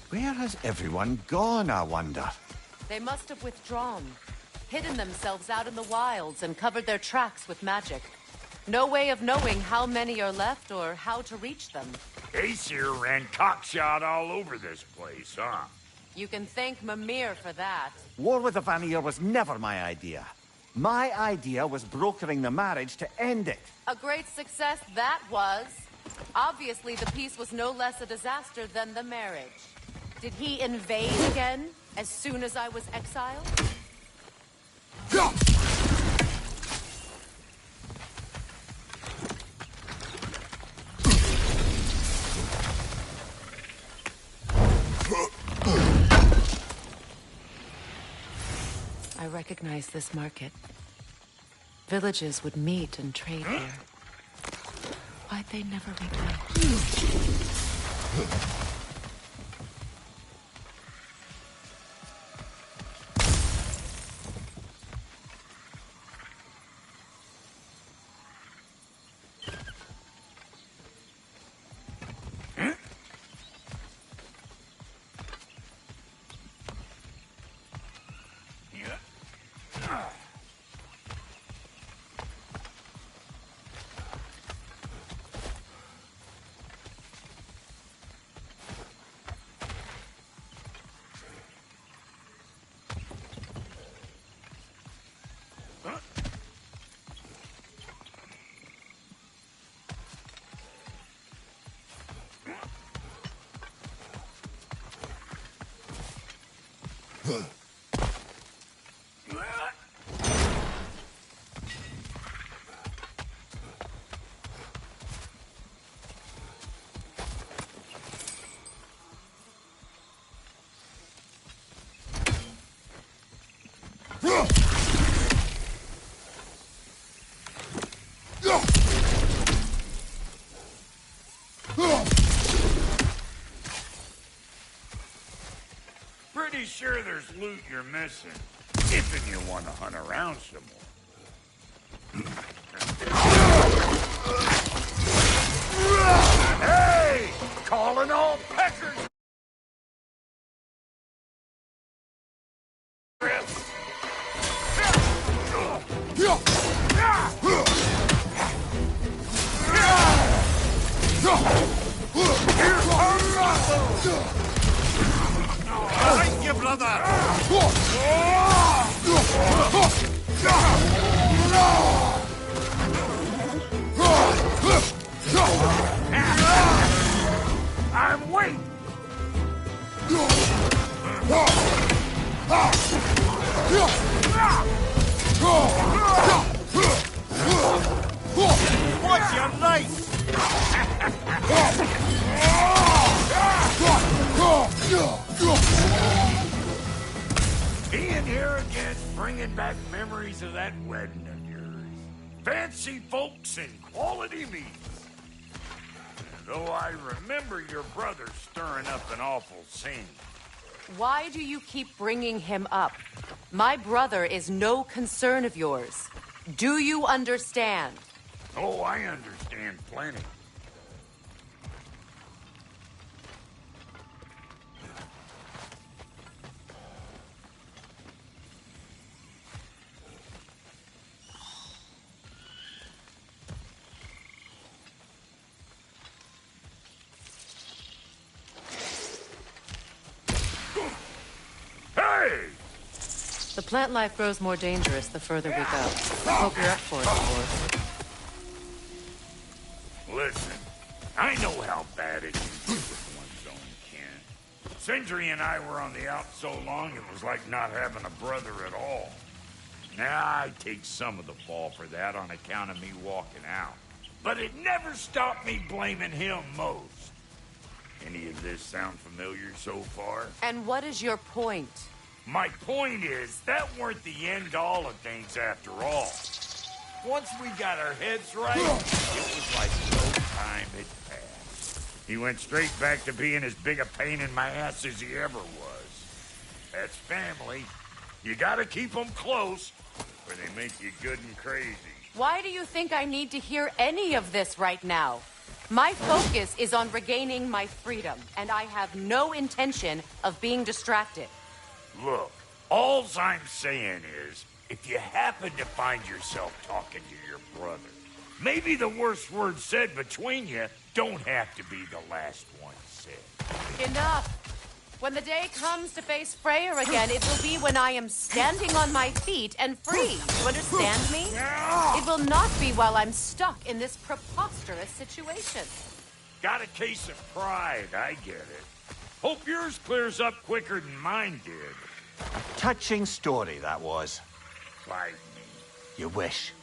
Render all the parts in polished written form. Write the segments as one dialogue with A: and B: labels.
A: Where has everyone gone, I wonder?
B: They must have withdrawn, hidden themselves out in the wilds and covered their tracks with magic. No way of knowing how many are left or how to reach them.
C: Aesir ran cockshot all over this place, huh?
B: You can thank Mimir for that.
A: War with the Vanir was never my idea. My idea was brokering the marriage to end it.
B: A great success that was. Obviously, the peace was no less a disaster than the marriage. Did he invade again, as soon as I was exiled? I recognize this market. Villages would meet and trade here. Why'd they never rebuild?
C: Pretty sure there's loot you're missing. If you want to hunt around some more. Hey! Calling all peckers!
D: Thank you, brother!
C: I'm waiting!
D: What's your knife?
C: Being here again's bringing back memories of that wedding of yours. Fancy folks and quality meats. Though I remember your brother stirring up an awful scene.
B: Why do you keep bringing him up? My brother is no concern of yours. Do you understand?
C: Oh, I understand plenty.
B: plant life grows more dangerous the further we go. Hope you're up for it, of course.
C: Listen, I know how bad it can be with one's own kin. Sindri and I were on the out so long it was like not having a brother at all. Now I take some of the fall for that on account of me walking out. But it never stopped me blaming him most. Any of this sound familiar so far?
B: And what is your point?
C: My point is, that weren't the end-all of things after all. Once we got our heads right, it was like no time had passed. He went straight back to being as big a pain in my ass as he ever was. That's family. You gotta keep them close, or they make you good and crazy.
B: Why do you think I need to hear any of this right now? My focus is on regaining my freedom, and I have no intention of being distracted.
C: Look, alls I'm saying is, if you happen to find yourself talking to your brother, maybe the worst word said between you don't have to be the last one said.
B: Enough! When the day comes to face Freyr again, it will be when I am standing on my feet and free. You understand me? It will not be while I'm stuck in this preposterous situation.
C: Got a case of pride, I get it. Hope yours clears up quicker than mine did.
A: Touching story, that was.
C: Like me.
A: You wish.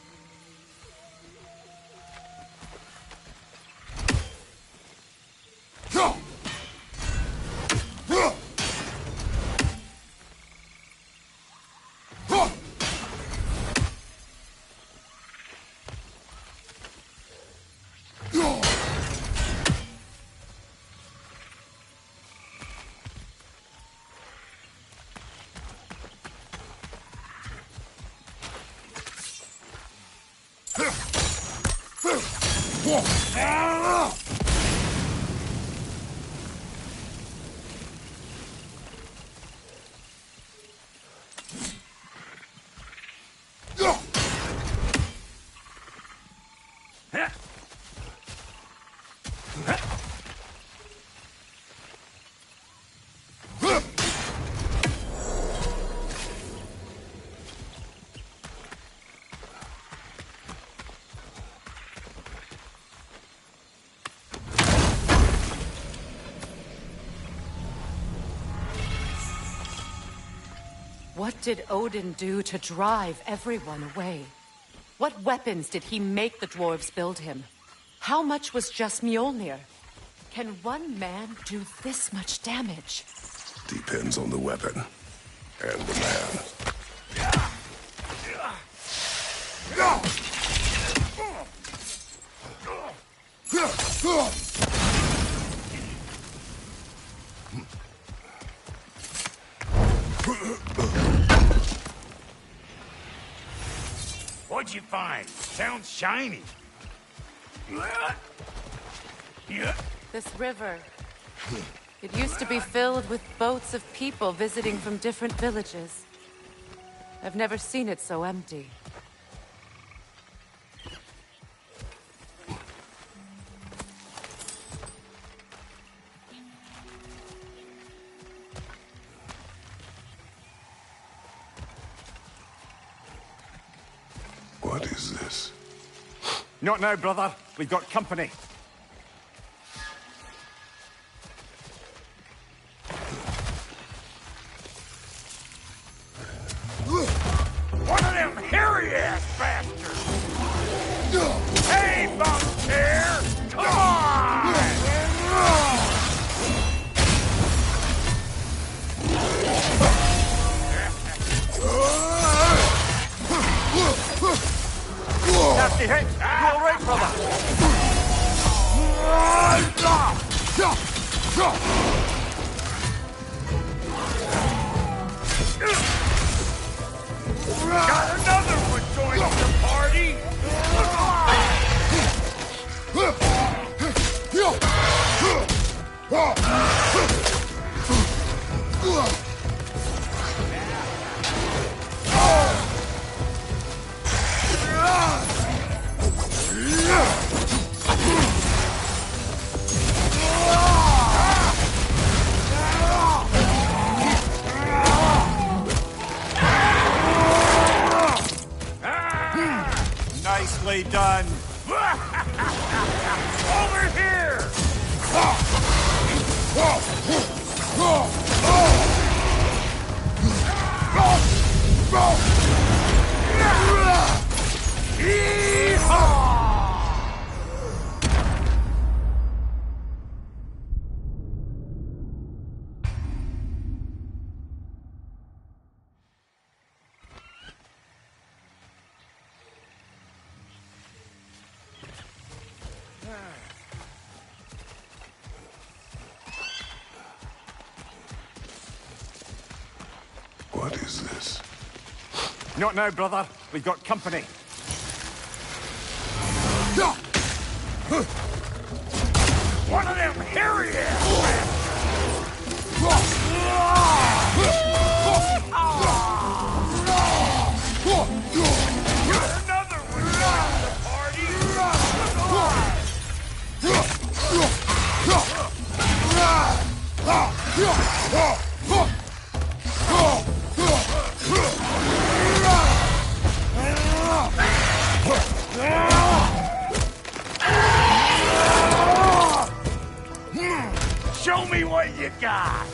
B: What did Odin do to drive everyone away? What weapons did he make the dwarves build him? How much was just Mjolnir? Can one man do this much damage?
E: Depends on the weapon and the man.
C: What'd you find? Sounds shiny.
B: This river. It used to be filled with boats of people visiting from different villages. I've never seen it so empty.
E: What is this?
A: Not now, brother. We've got company.
C: One of them hairy-ass bastards! Hey, bunk chair! Come on!
A: Nasty hit. You all right, brother?
C: Got another one joining the party!
A: Nicely done.
C: Over here!
E: What is this?
A: Not now, brother. We've got company.
C: One of them hairy Another one joining the party! Show me what you got!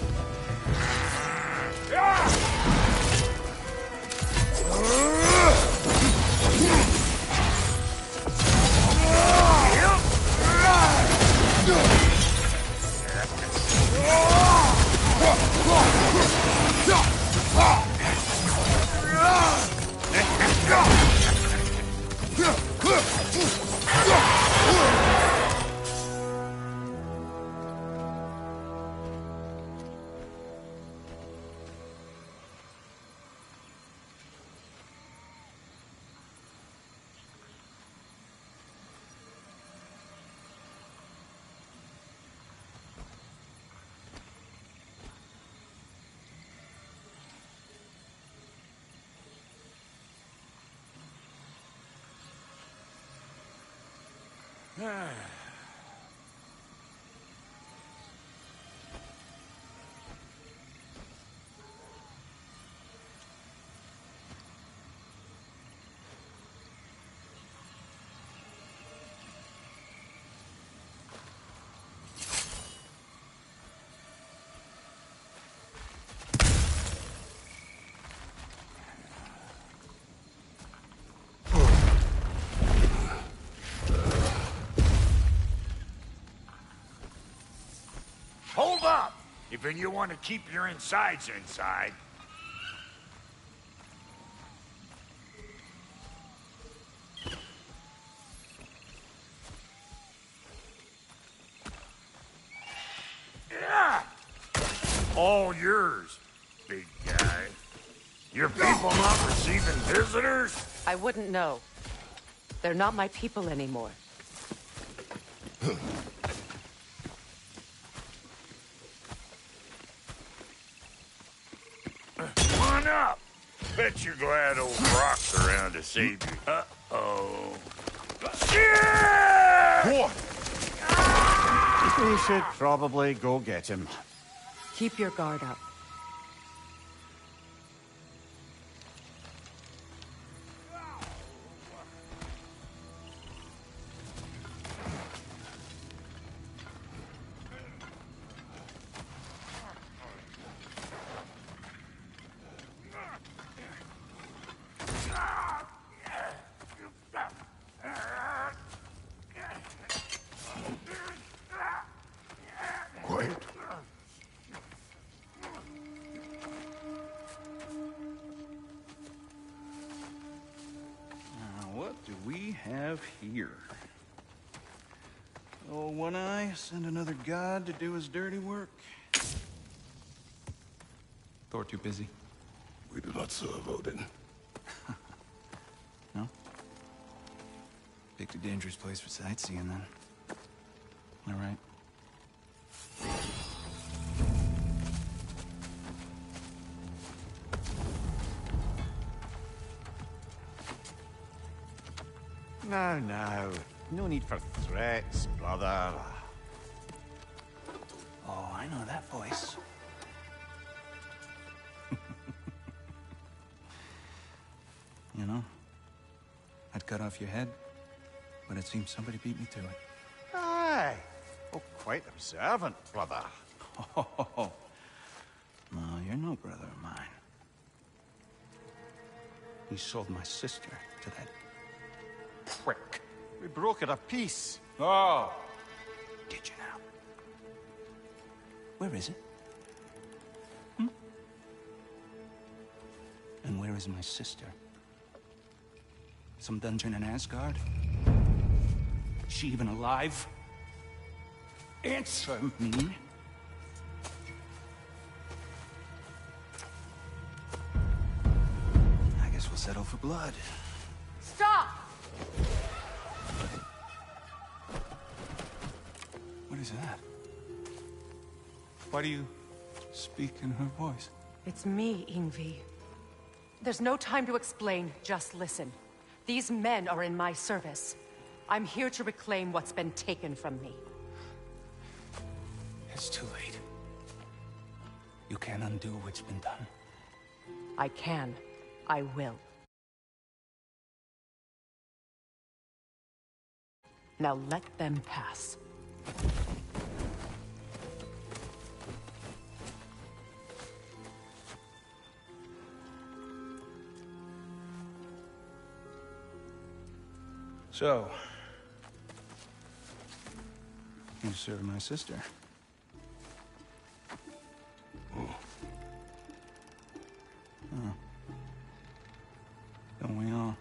C: Hold up! If you want to keep your insides inside. Yeah! All yours, big guy. Your people not receiving visitors?
B: I wouldn't know. They're not my people anymore.
C: Come on up. Bet you're glad old Rock's around to save you. Uh-oh. Yeah!
A: We should probably go get him.
B: Keep your guard up.
E: Quiet.
F: What do we have here? Oh, One Eye, send another god to do his dirty work. Thor too busy?
E: We do not serve Odin.
F: No? Picked a dangerous place for sightseeing, then. All right.
A: Now, now. No need for threats, brother.
F: Oh, I know that voice. You know, I'd cut off your head, but it seems somebody beat me to it.
A: Aye. Oh, quite observant, brother.
F: Oh, no, you're no brother of mine. You sold my sister to that prick.
A: We brokered a peace.
F: Oh! Did you now? Where is it? And where is my sister? Some dungeon in Asgard? Is she even alive? Answer me. I guess we'll settle for blood.
B: Stop!
F: What is that? Why do you speak in her voice?
B: It's me, Ingvi. There's no time to explain, just listen. These men are in my service. I'm here to reclaim what's been taken from me.
F: It's too late. You can't undo what's been done.
B: I can. I will. Now let them pass.
F: So, you serve my sister. Oh. Don't we all?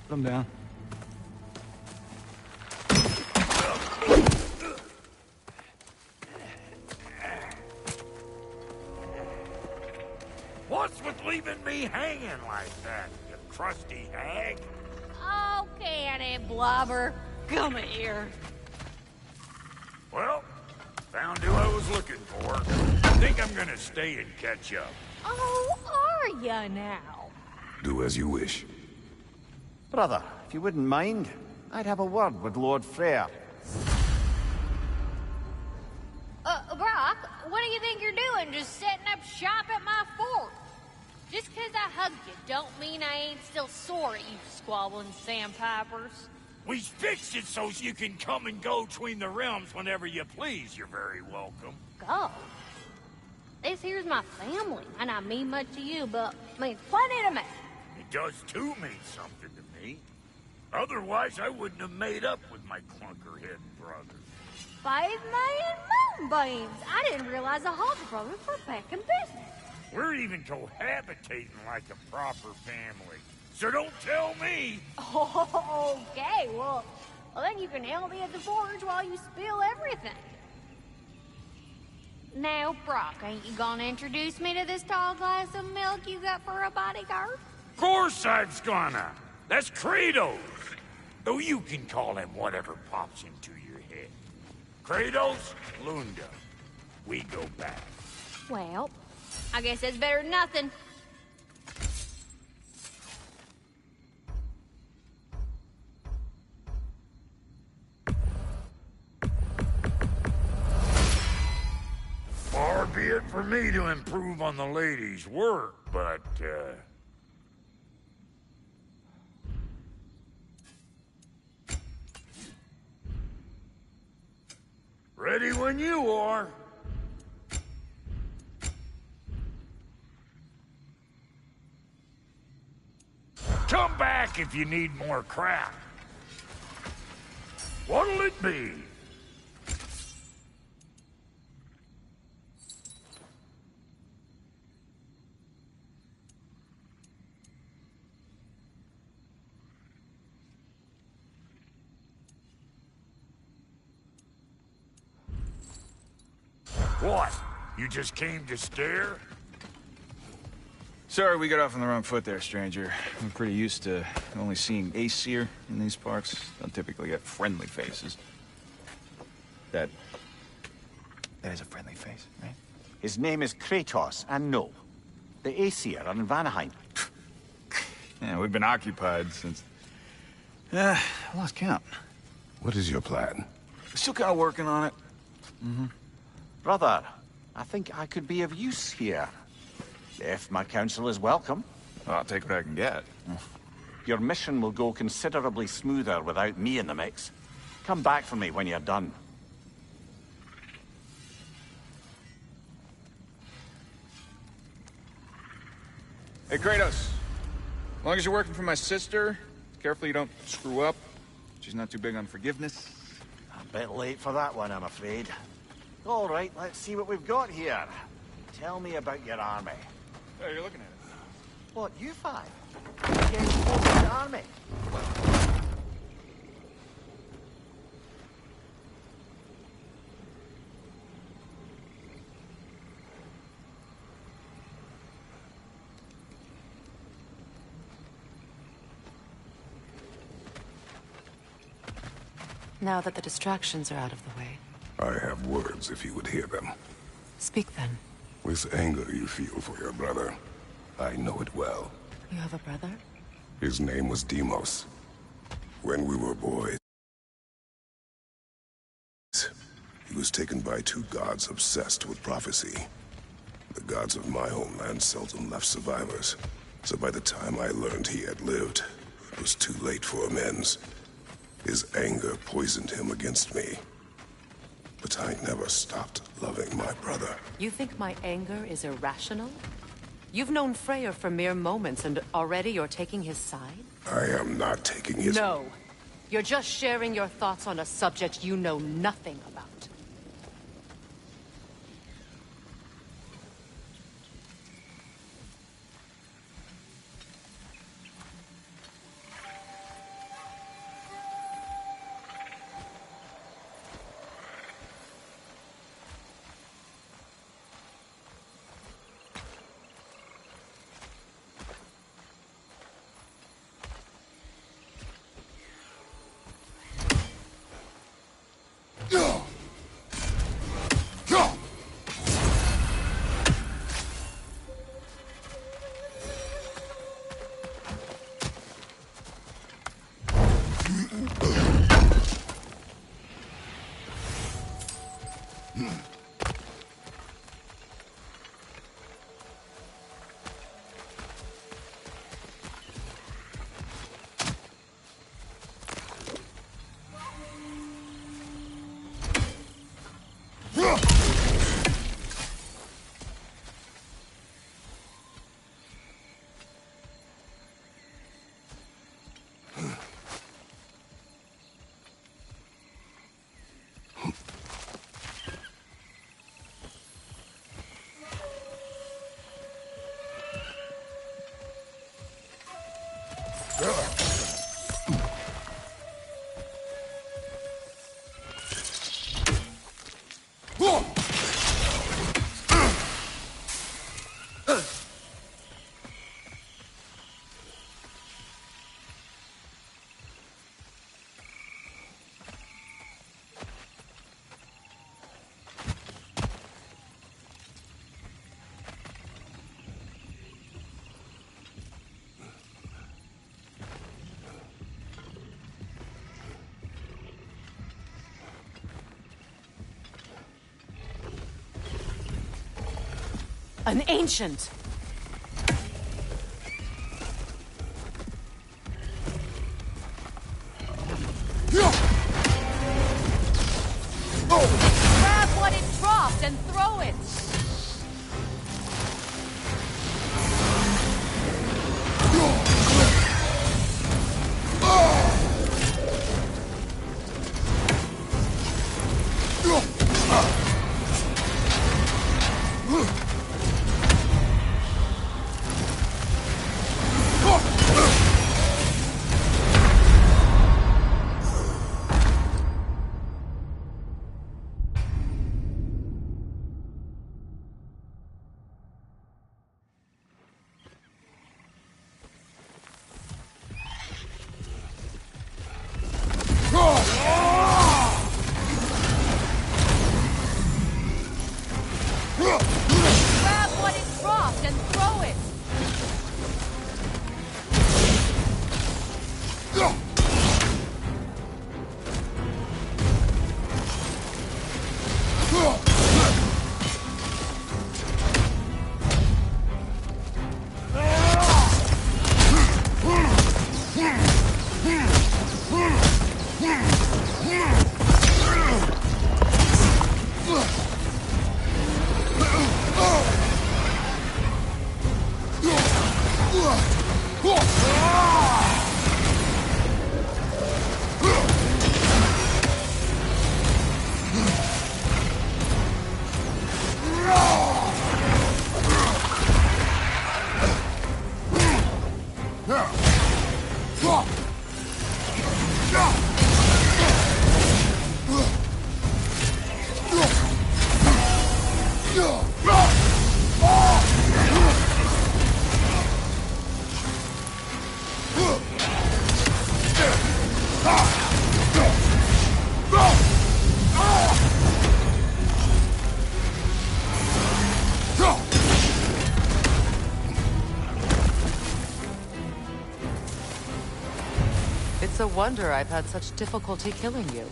F: Put him down.
C: What's with leaving me hanging like that, you crusty hag?
G: Oh, can it, Blobber? Come here.
C: Well, found who I was looking for. Think I'm gonna stay and catch up.
G: Oh, are ya now?
E: Do as you wish.
A: Brother, if you wouldn't mind, I'd have a word with Lord Freyr.
G: Brock, what do you think you're doing? Just setting up shop at my fort? Just 'cause I hugged you don't mean I ain't still sore at you squabbling sandpipers.
C: We fixed it so you can come and go between the realms whenever you please. You're very welcome.
G: Go. This here's my family, and I mean much to you, but means plenty to me.
C: It does too mean something to me. Otherwise, I wouldn't have made up with my clunkerhead brothers.
G: 5 million moonbeams! I didn't realize the Halter brothers were back in business.
C: We're even cohabitating like a proper family. So don't tell me.
G: Oh, okay, well, then you can help me at the forge while you spill everything. Now, Brock, ain't you gonna introduce me to this tall glass of milk you got for a bodyguard?
C: Of course I was gonna. That's Kratos. Though you can call him whatever pops into your head. Kratos, Lunda. We go back.
G: Well, I guess that's better than nothing.
C: Far be it for me to improve on the lady's work, but, ready when you are. Come back if you need more crap. What'll it be? What? You just came to stare?
H: Sorry we got off on the wrong foot there, stranger. I'm pretty used to only seeing Aesir in these parts. Don't typically get friendly faces. That is a friendly face, right?
A: His name is Kratos, and no, the Aesir are in Vanaheim.
H: Yeah, we've been occupied since... I lost count.
E: What is your plan?
H: Still kind of working on it.
A: Brother, I think I could be of use here. If my counsel is welcome.
H: Well, I'll take what I can get.
A: Your mission will go considerably smoother without me in the mix. Come back for me when you're done.
H: Hey, Kratos. As long as you're working for my sister, careful you don't screw up. She's not too big on forgiveness.
A: A bit late for that one, I'm afraid. All right, let's see what we've got here. Tell me about your army.
H: Oh, you're looking at it.
A: What, you five? Against the army?
B: Now that the distractions are out of the way.
E: I have words if you would hear them.
B: Speak then.
E: This anger you feel for your brother, I know it well.
B: You have a brother?
E: His name was Deimos. When we were boys, he was taken by two gods obsessed with prophecy. The gods of my homeland seldom left survivors, so by the time I learned he had lived, it was too late for amends. His anger poisoned him against me. But I never stopped loving my brother.
B: You think my anger is irrational? You've known Freyr for mere moments, and already you're taking his side?
E: I am not taking his...
B: No. You're just sharing your thoughts on a subject you know nothing about. An ancient! Grab what it dropped and throw it! It's a wonder I've had such difficulty killing you.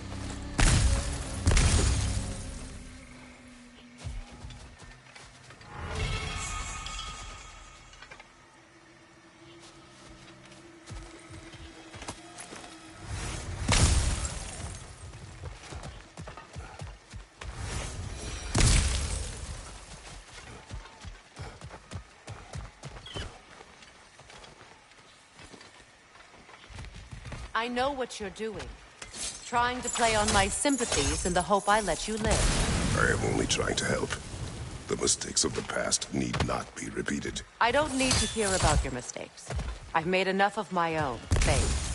B: I know what you're doing. Trying to play on my sympathies in the hope I let you live.
E: I am only trying to help. The mistakes of the past need not be repeated.
B: I don't need to hear about your mistakes. I've made enough of my own, thanks.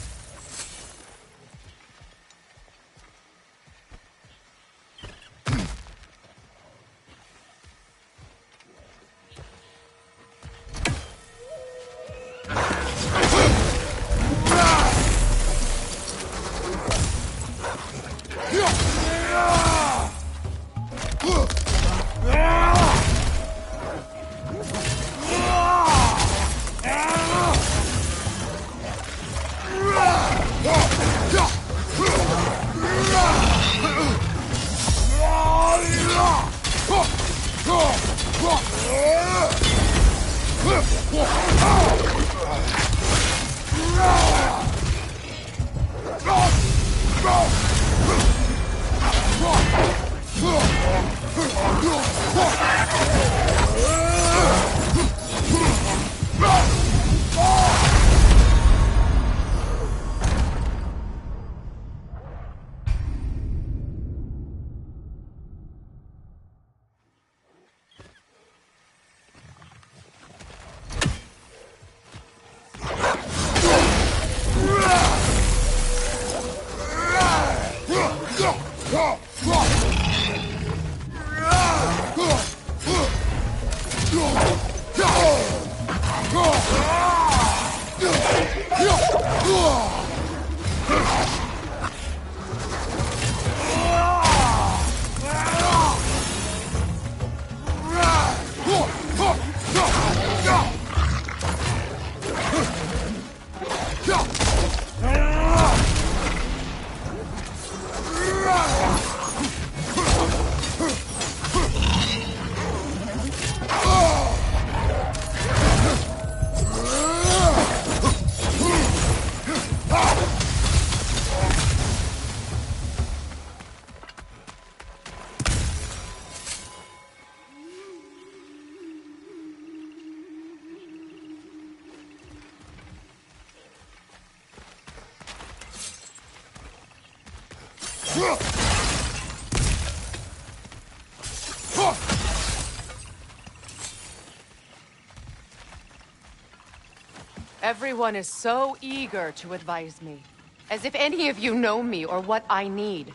B: Everyone is so eager to advise me. As if any of you know me or what I need.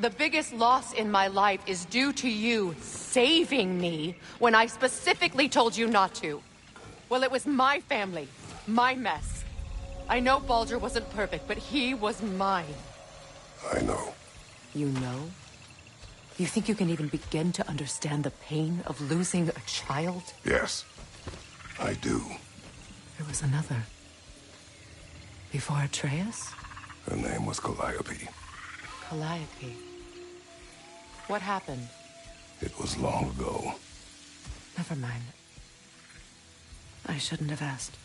B: The biggest loss in my life is due to you saving me when I specifically told you not to. Well, it was my family, my mess. I know Baldur wasn't perfect, but he was mine.
E: I know.
B: You know? You think you can even begin to understand the pain of losing a child?
E: Yes, I do.
B: There was another. Before Atreus?
E: Her name was Calliope.
B: Calliope. What happened?
E: It was long ago.
B: Never mind. I shouldn't have asked.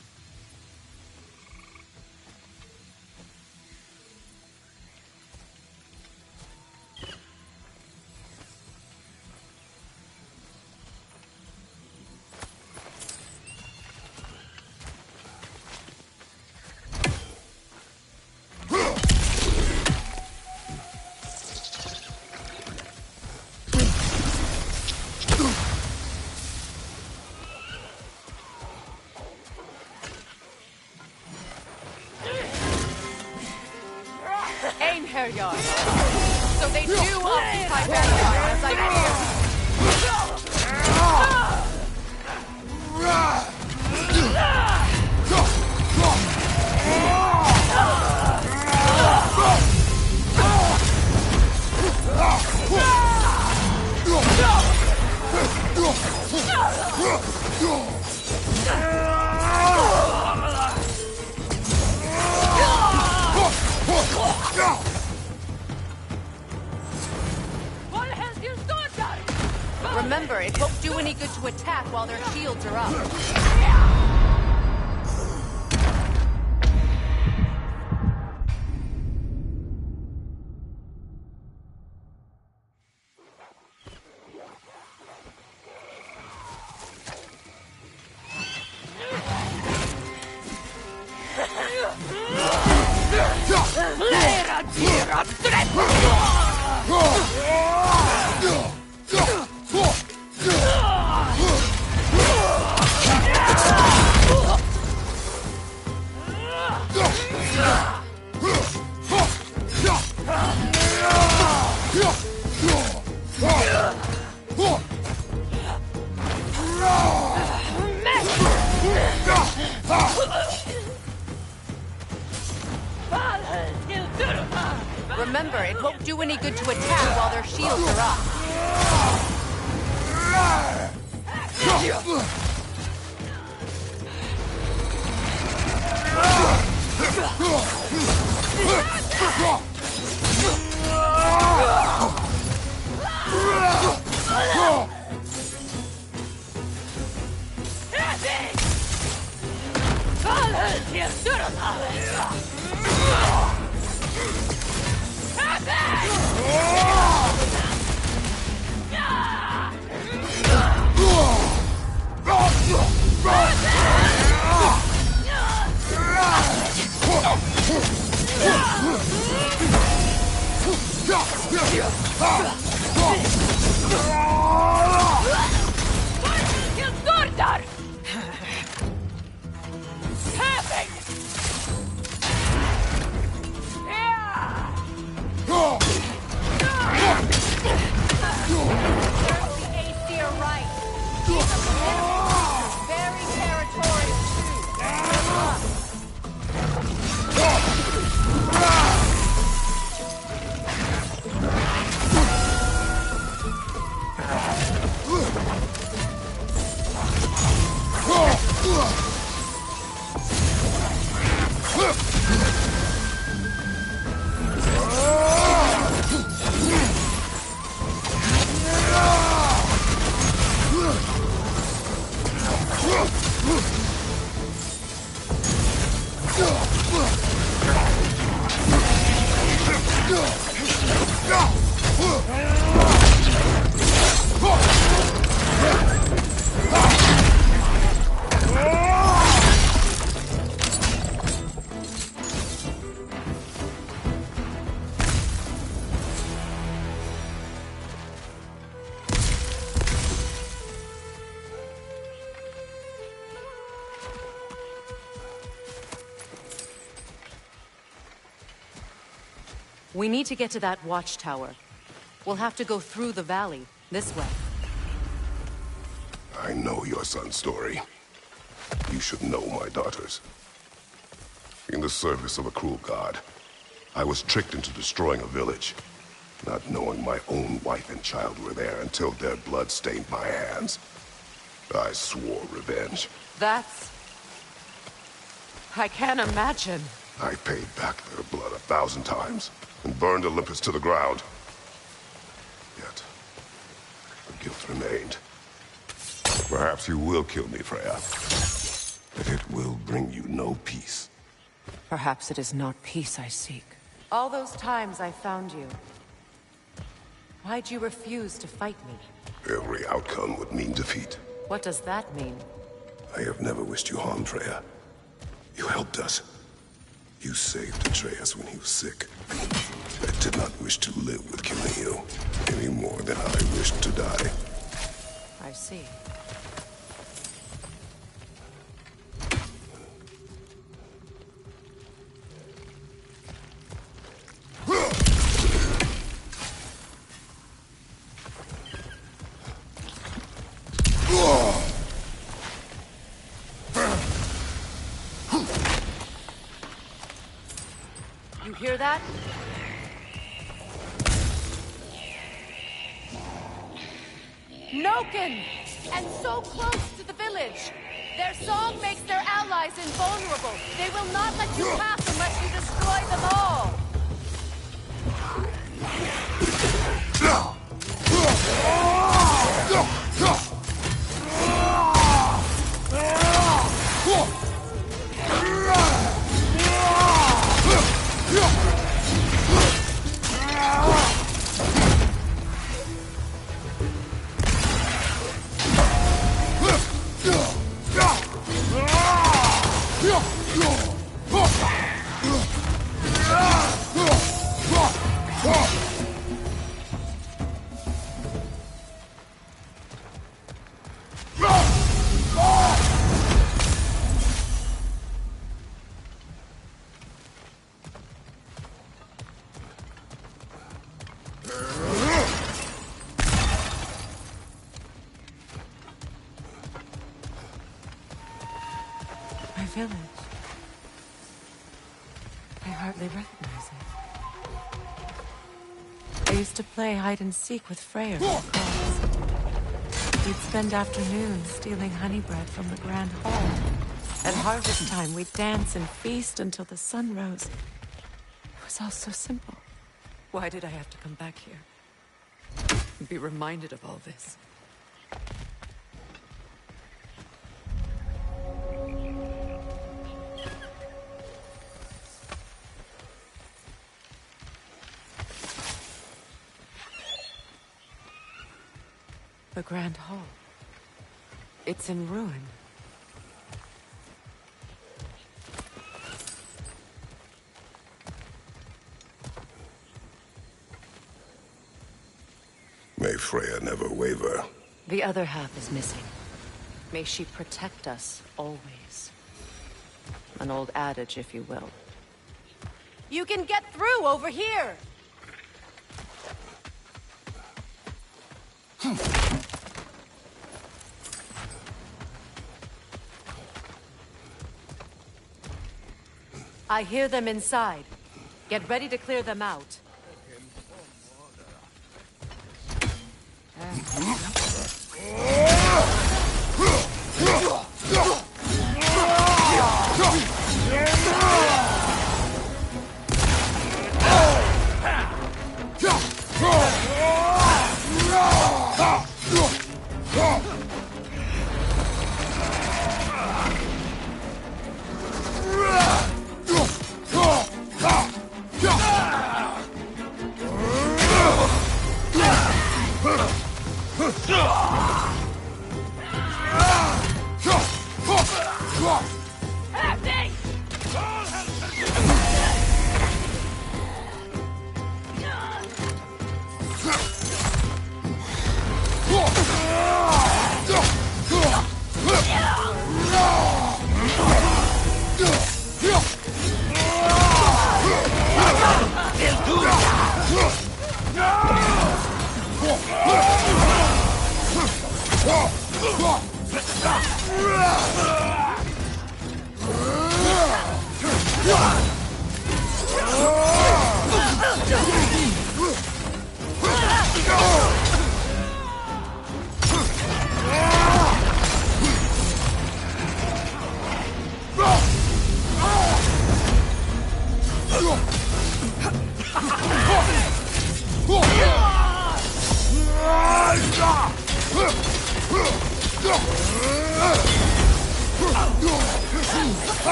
B: Einherjar. So they do occupy Ragnarok, as I feared. Remember, it won't do any good to attack while their shields are up. Remember, it won't do any good to attack while their shields are up. We need to get to that watchtower. We'll have to go through the valley, this way.
E: I know your son's story. You should know my daughter's. In the service of a cruel god, I was tricked into destroying a village, not knowing my own wife and child were there until their blood stained my hands. I swore revenge.
B: That's... I can't imagine.
E: I paid back their blood 1,000 times and burned Olympus to the ground. Yet, the guilt remained. Perhaps you will kill me, Freya. But it will bring you no peace.
B: Perhaps it is not peace I seek. All those times I found you, why'd you refuse to fight me?
E: Every outcome would mean defeat.
B: What does that mean?
E: I have never wished you harm, Freya. You helped us. You saved Atreus when he was sick. I did not wish to live with killing you, any more than I wished to die.
B: I see. You hear that? Noken! And so close to the village! Their song makes their allies invulnerable. They will not let you pass unless you destroy them all! My village. I hardly recognize it. I used to play hide and seek with Freyr in the crops. We'd spend afternoons stealing honey bread from the Grand Hall. At harvest time, we'd dance and feast until the sun rose. It was all so simple. Why did I have to come back here? And be reminded of all this? The Grand Hall. It's in ruin.
E: May Freya never waver.
B: The other half is missing. May she protect us always. An old adage, if you will. You can get through over here! I hear them inside. Get ready to clear them out.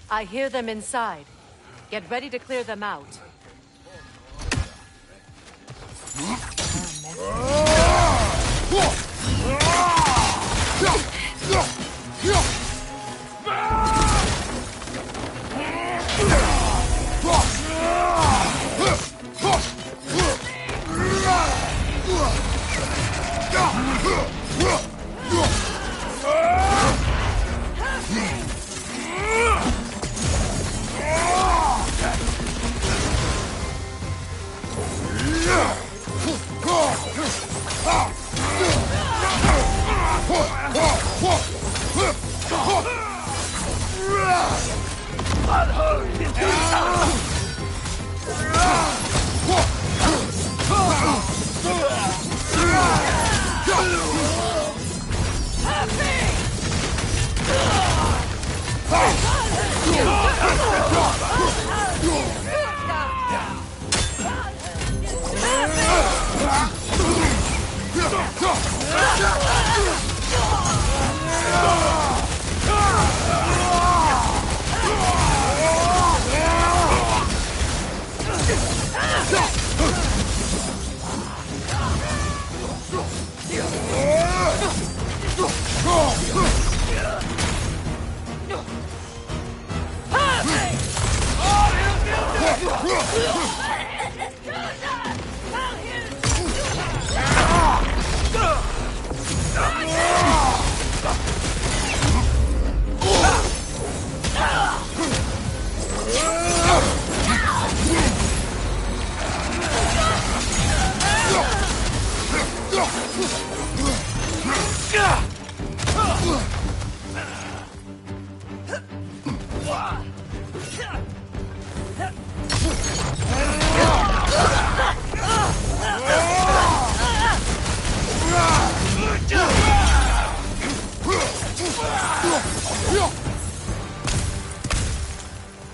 B: I hear them inside. Get ready to clear them out.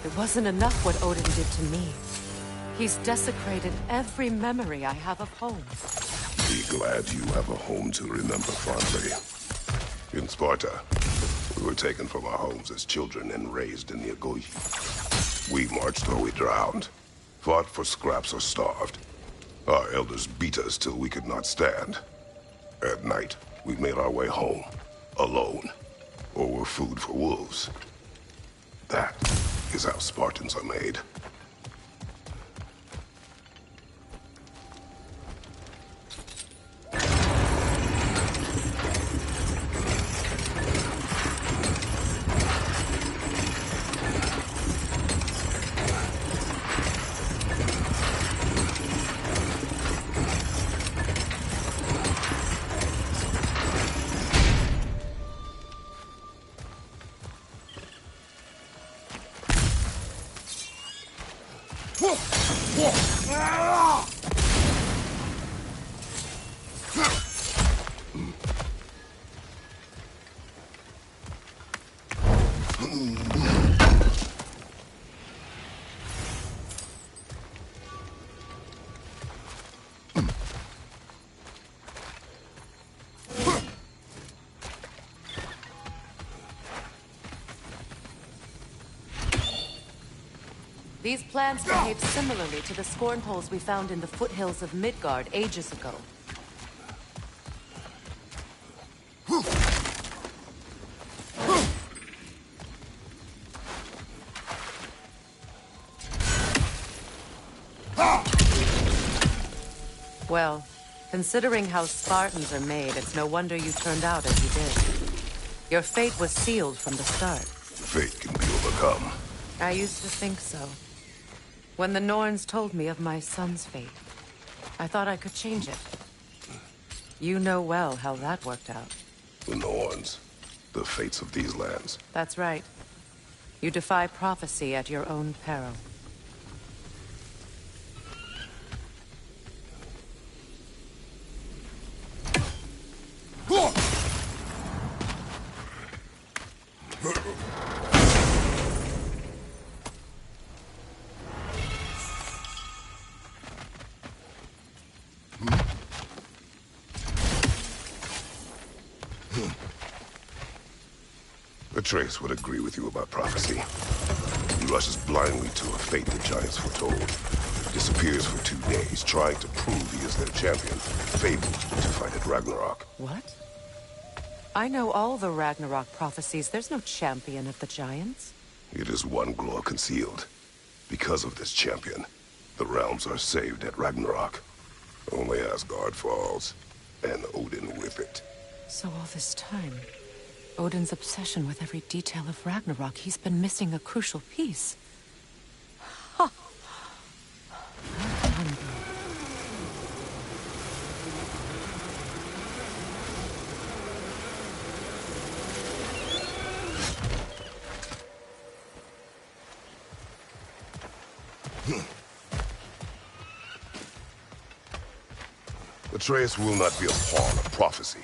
B: It wasn't enough what Odin did to me. He's desecrated every memory I have of home.
E: Be glad you have a home to remember fondly. In Sparta, we were taken from our homes as children and raised in the Agoi. We marched or we drowned, fought for scraps or starved. Our elders beat us till we could not stand. At night, we made our way home, alone, or were food for wolves. That is how Spartans are made.
B: These plants behave similarly to the scorn poles we found in the foothills of Midgard ages ago. Well, considering how Spartans are made, it's no wonder you turned out as you did. Your fate was sealed from the start.
E: Fate can be overcome.
B: I used to think so. When the Norns told me of my son's fate, I thought I could change it. You know well how that worked out.
E: The Norns, the fates of these lands.
B: That's right. You defy prophecy at your own peril.
E: Atreus would agree with you about prophecy. rushes blindly to a fate the giants foretold. Disappears for 2 days, trying to prove he is their champion, fabled to fight at Ragnarok.
B: What? I know all the Ragnarok prophecies. There's no champion of the giants.
E: It is one glow concealed. Because of this champion, the realms are saved at Ragnarok. Only Asgard falls, and Odin with it.
B: So all this time, Odin's obsession with every detail of Ragnarok, he's been missing a crucial piece. Ha! Well done.
E: Atreus will not be a pawn of prophecy.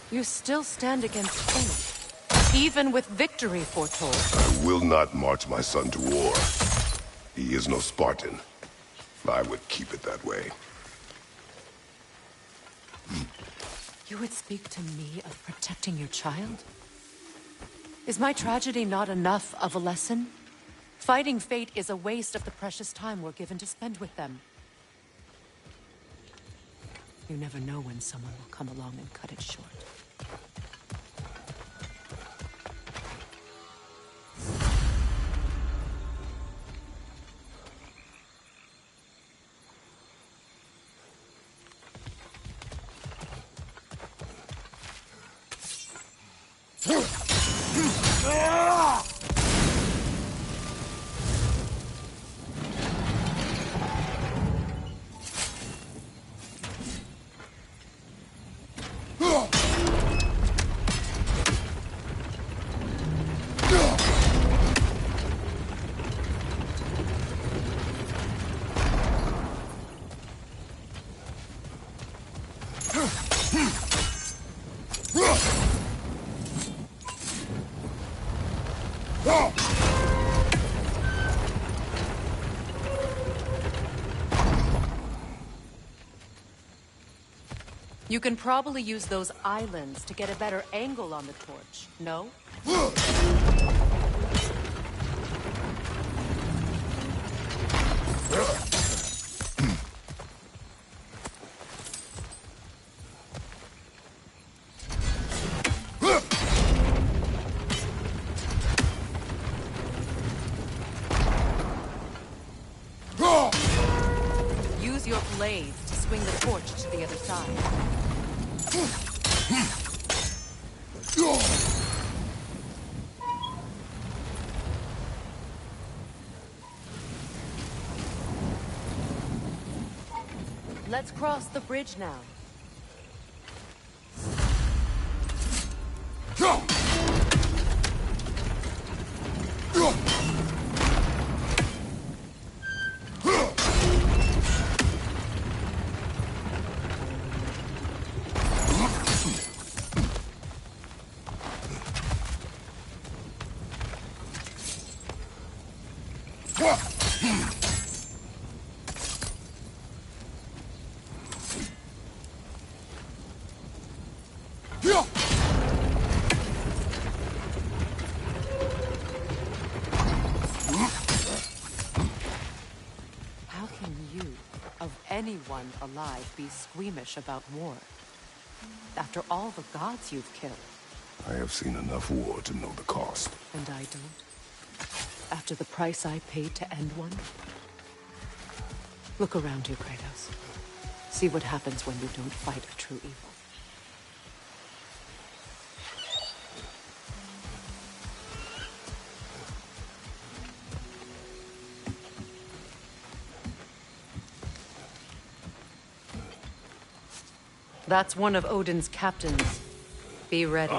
B: You still stand against fate, even with victory foretold.
E: I will not march my son to war. He is no Spartan. I would keep it that way.
B: You would speak to me of protecting your child? Is my tragedy not enough of a lesson? Fighting fate is a waste of the precious time we're given to spend with them. You never know when someone will come along and cut it short. You can probably use those islands to get a better angle on the torch, no? Use your blades to swing the torch to the other side. Let's cross the bridge now. Anyone alive be squeamish about war? After all the gods you've killed.
E: I have seen enough war to know the cost.
B: And I don't? After the price I paid to end one? Look around you, Kratos. See what happens when you don't fight a true evil. That's one of Odin's captains. Be ready.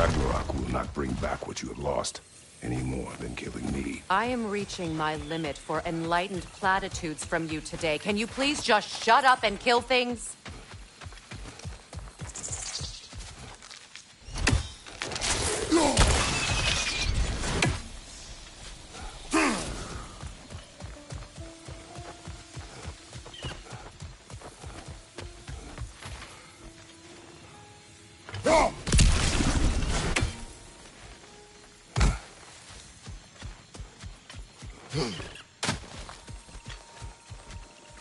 E: Ragnarok will not bring back what you have lost, any more than killing me.
B: I am reaching my limit for enlightened platitudes from you today. Can you please just shut up and kill things?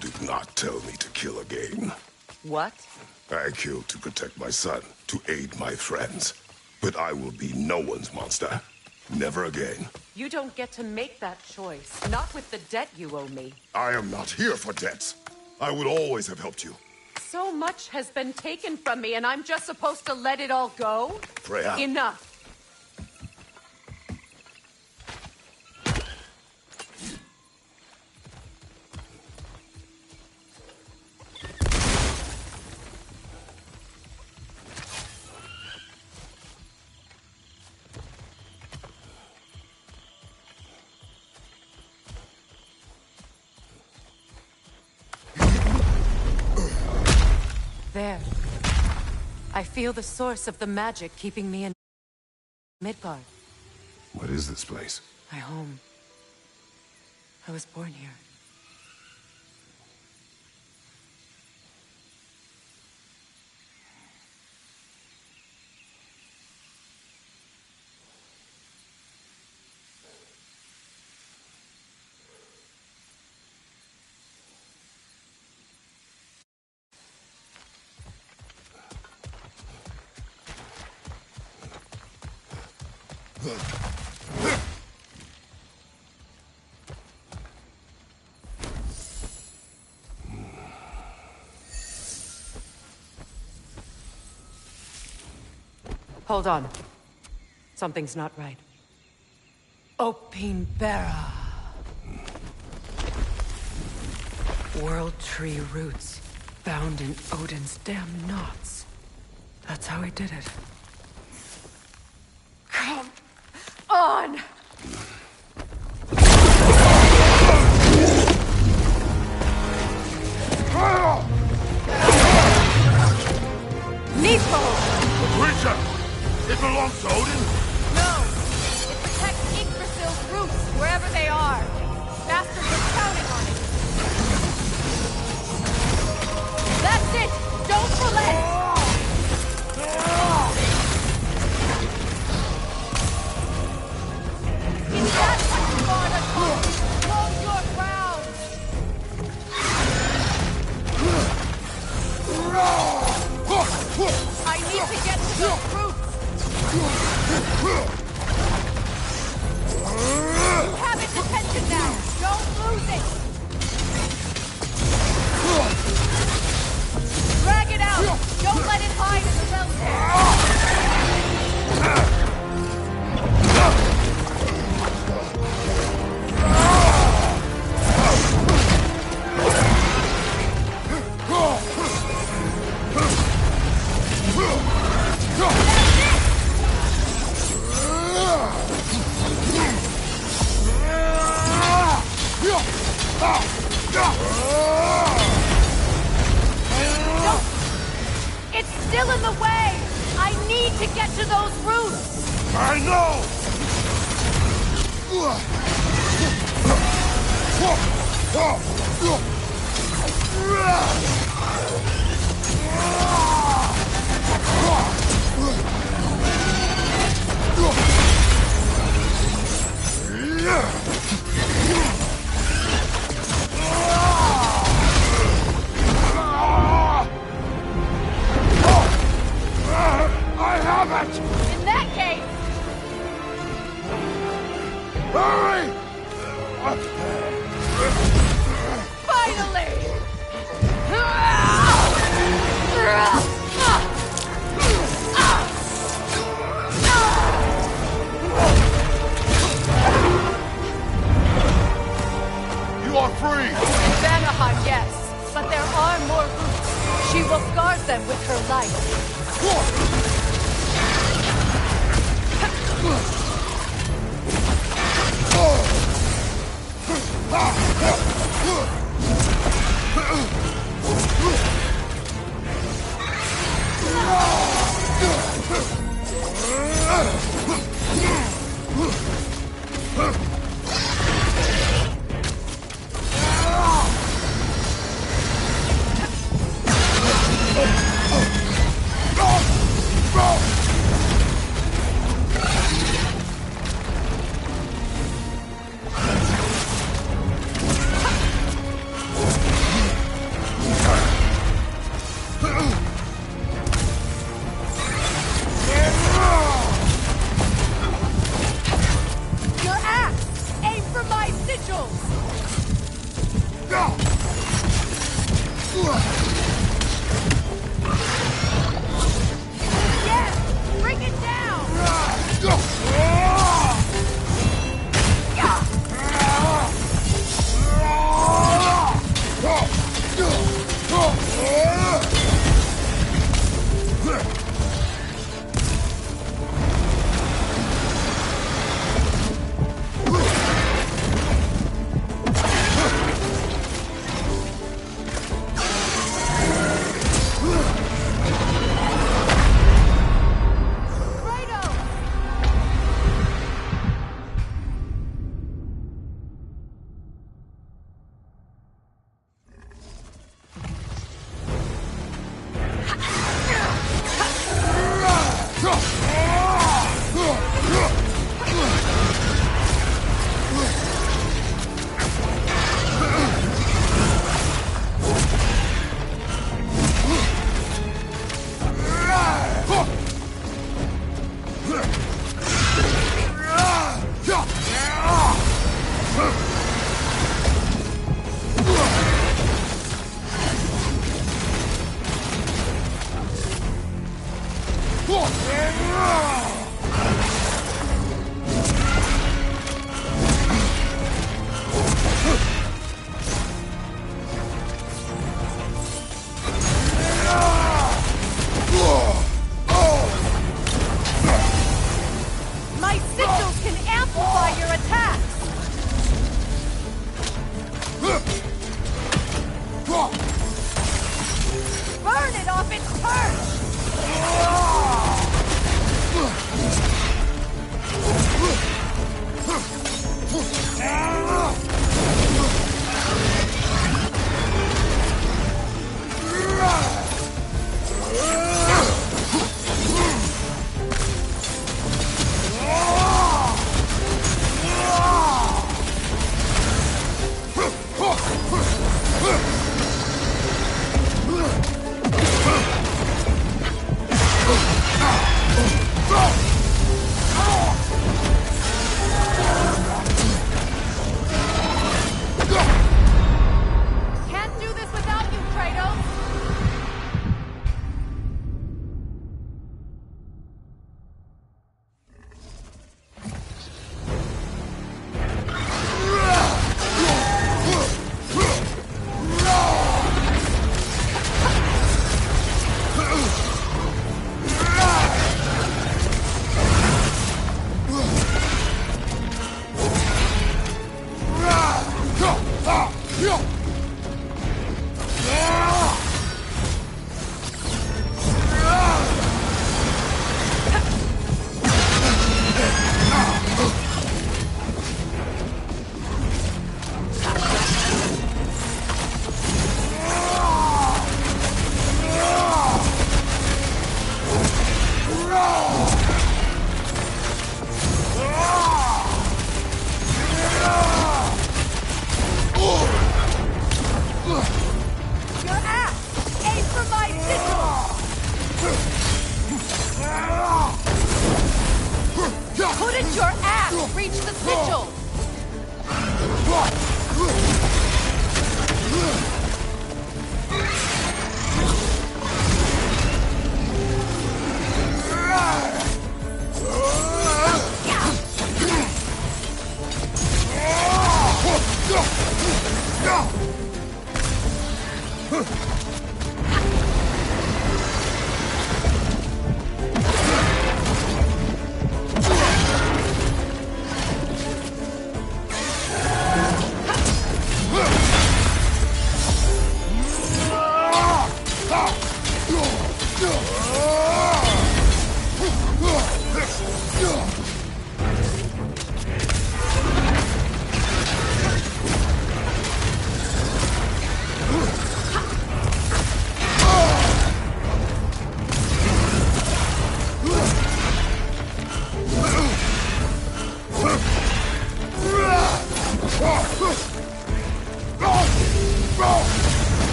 E: Do not tell me to kill again.
B: What?
E: I killed to protect my son, to aid my friends. But I will be no one's monster. Never again.
B: You don't get to make that choice. Not with the debt you owe me.
E: I am not here for debts. I would always have helped you.
B: So much has been taken from me, and I'm just supposed to let it all go?
E: Freya.
B: Enough. There. I feel the source of the magic keeping me in Midgard.
E: What is this place?
B: My home. I was born here. Hold on. Something's not right. Opinbera. World Tree roots, bound in Odin's damn knots. That's how he did it. Come on! Neepo!
C: Creature! It belongs to Odin?
B: No! It protects Yggdrasil's roots, wherever they are. Bastard was counting on it. That's it! Don't relent! Is that what you want us to? Hold your ground! I need to get to those roots! You have its attention now! Don't lose it! Drag it out! Don't let it hide in the mountain! It's still in the way! I need to get to those roots!
C: I know! I have it!
B: In that case...
C: Hurry!
B: Finally!
C: You are free!
B: In Vanaheim, yes. But there are more roots. She will guard them with her life.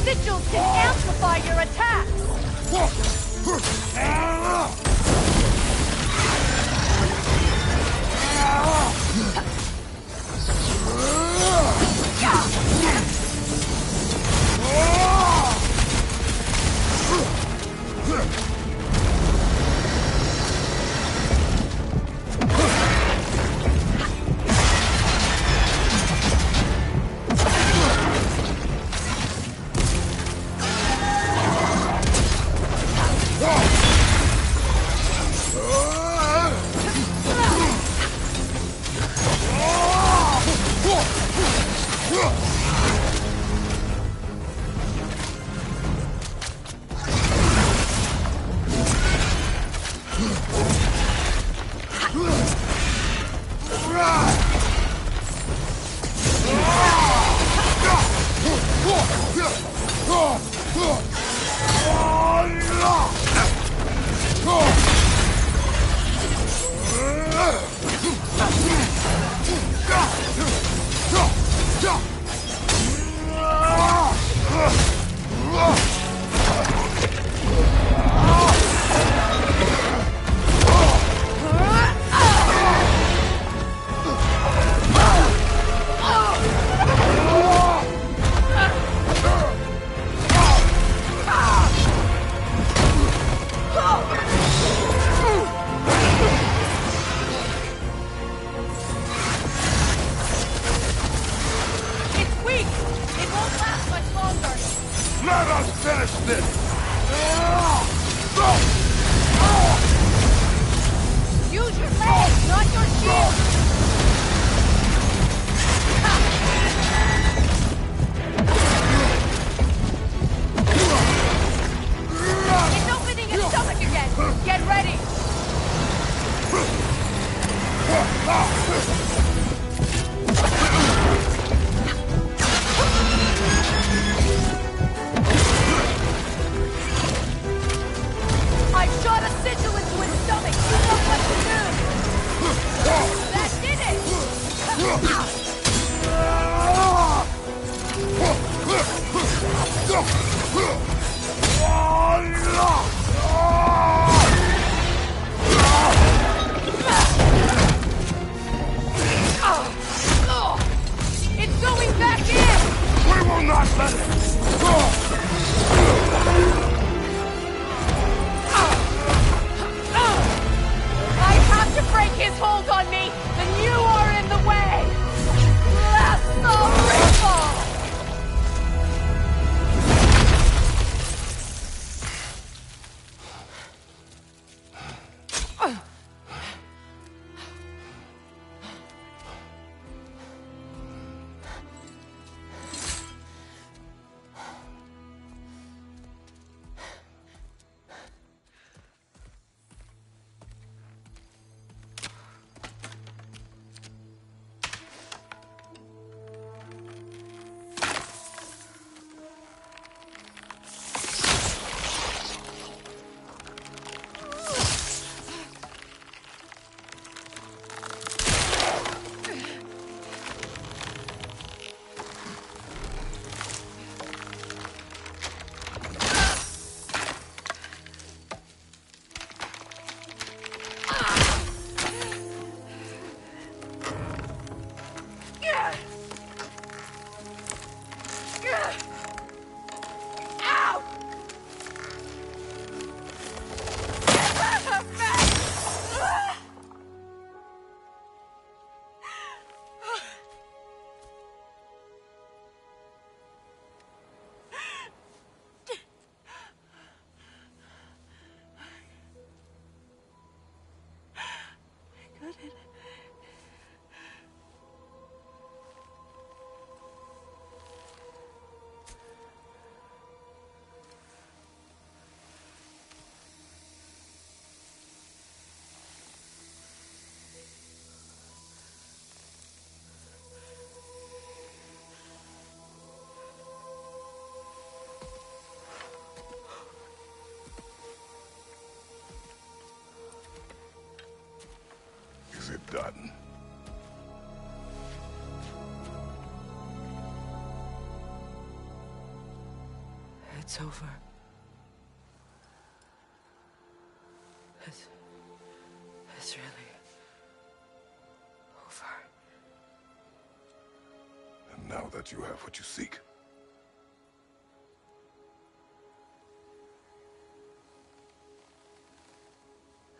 B: sigils can amplify your attacks!
E: Is it done?
B: it's over. It's really over.
E: And now that you have what you seek,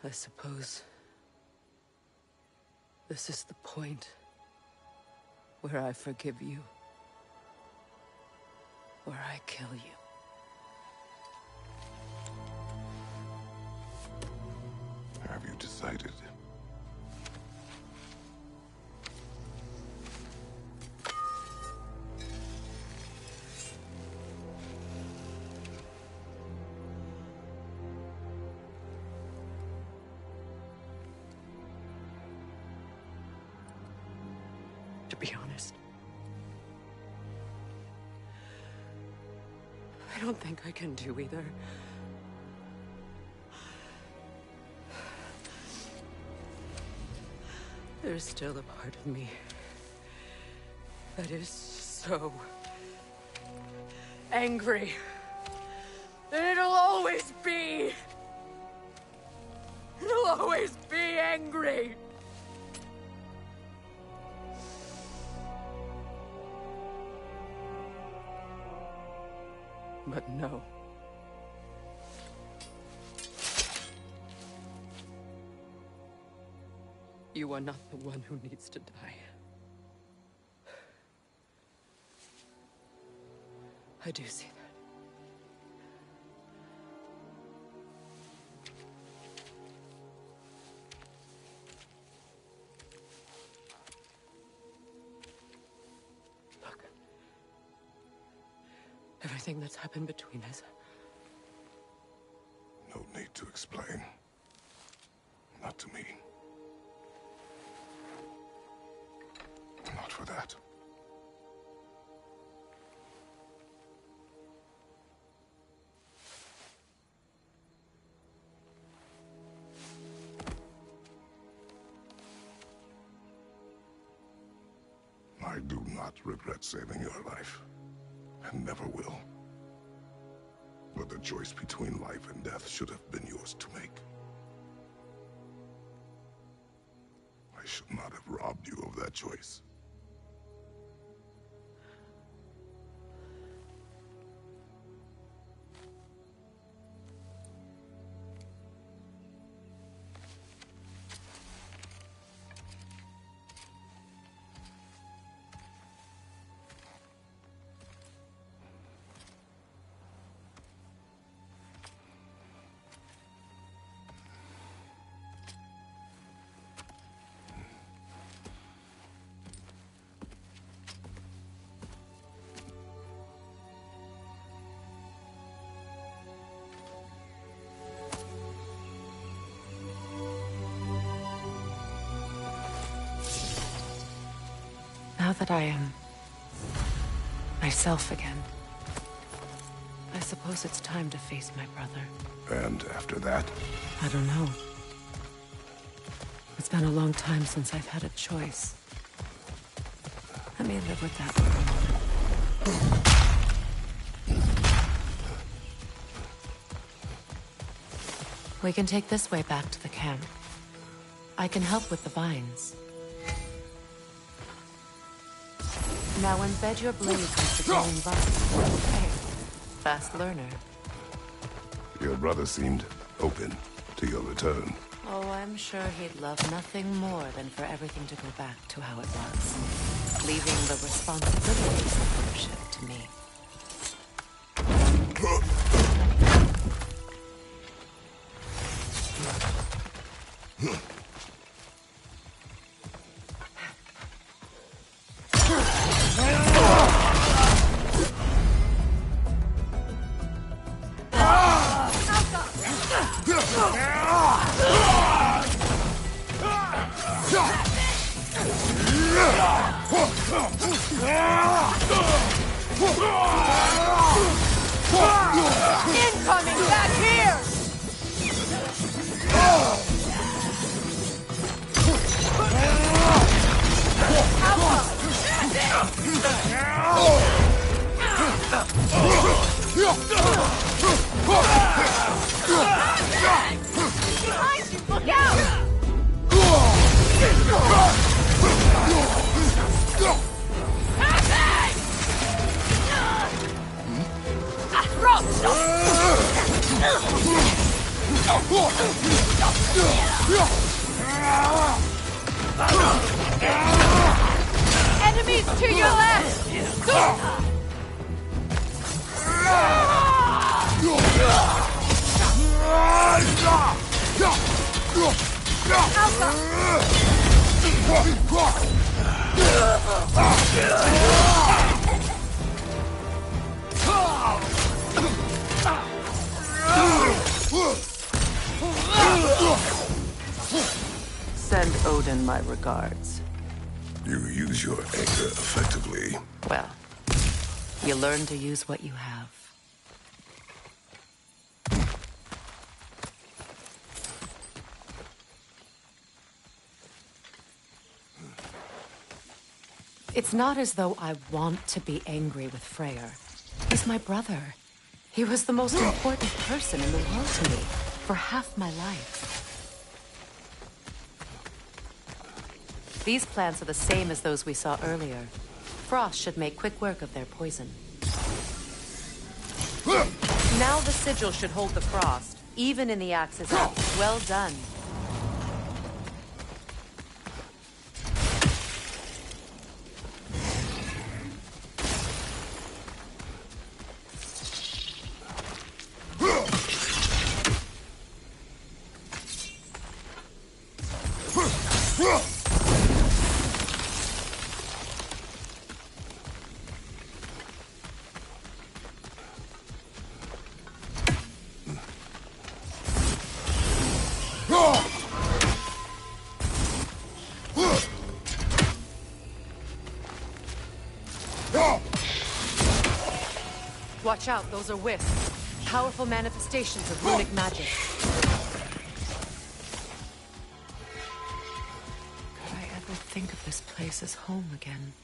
B: I suppose this is the point where I forgive you, where I kill you.
E: have you decided?
B: To be honest, I don't think I can do either. There's still a part of me that is so angry that it'll always be angry. But no. You are not the one who needs to die. I do see that. Look. Everything that's happened between us.
E: No need to explain. Not to me. Not for that. I do not regret saving your life, and never will. But the choice between life and death should have been yours to make. I should not have robbed you of that choice.
B: Now that I am myself again, I suppose it's time to face my brother.
E: And after that?
B: I don't know. It's been a long time since I've had a choice. Let me live with that for a moment. We can take this way back to the camp. I can help with the vines. Now embed your blades into the glowing vines. Okay. Fast learner.
E: Your brother seemed open to your return.
B: Oh, I'm sure he'd love nothing more than for everything to go back to how it was, leaving the responsibilities of ownership to me. Incoming back here!
G: Behind you! Look out!
B: Enemies to your left! Send Odin my regards.
E: You use your anger effectively.
B: Well, you learn to use what you have. It's not as though I want to be angry with Freyr. He's my brother. He was the most important person in the world to me for half my life. These plants are the same as those we saw earlier. Frost should make quick work of their poison. Now the sigil should hold the frost, even in the axe's edge. Well done. Watch out, those are wisps. Powerful manifestations of runic magic. Could I ever think of this place as home again?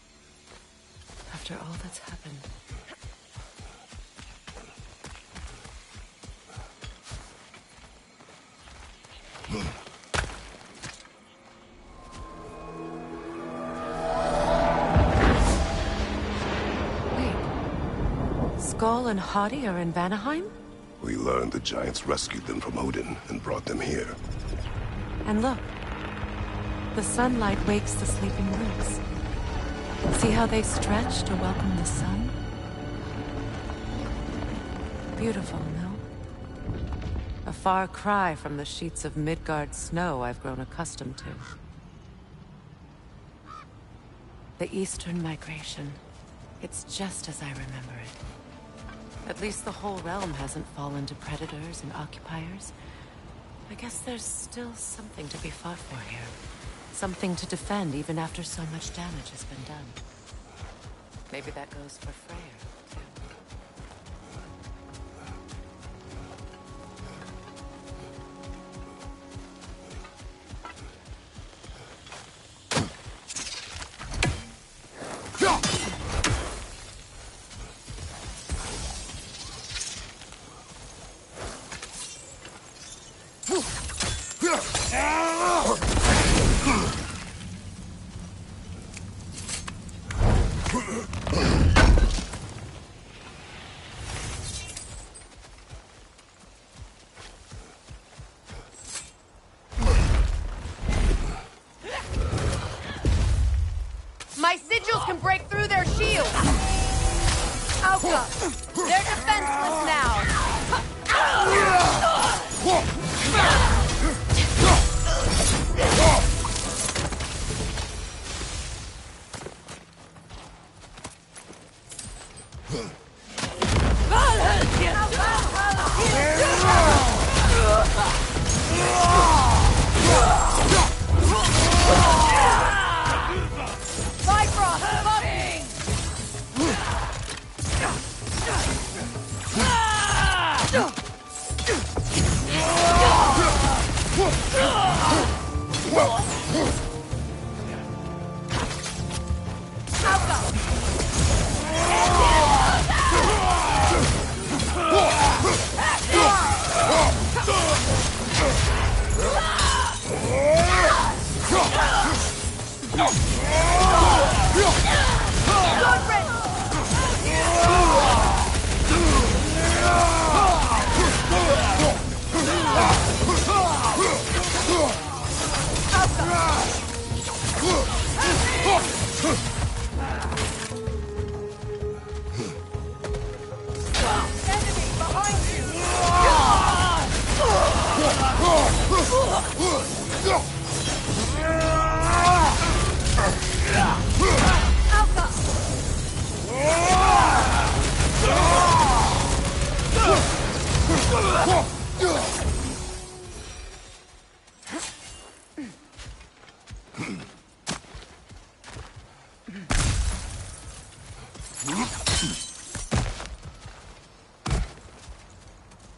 B: After all that's happened. Skoll and Hati are in Vanaheim?
E: We learned the giants rescued them from Odin and brought them here.
B: And look, the sunlight wakes the sleeping roots. See how they stretch to welcome the sun? Beautiful, no? A far cry from the sheets of Midgard snow I've grown accustomed to. The Eastern migration. It's just as I remember it. At least the whole realm hasn't fallen to predators and occupiers. I guess there's still something to be fought for here. Something to defend even after so much damage has been done. Maybe that goes for Freyr, too. My sigils can break through their shields! Auka! They're defenseless now!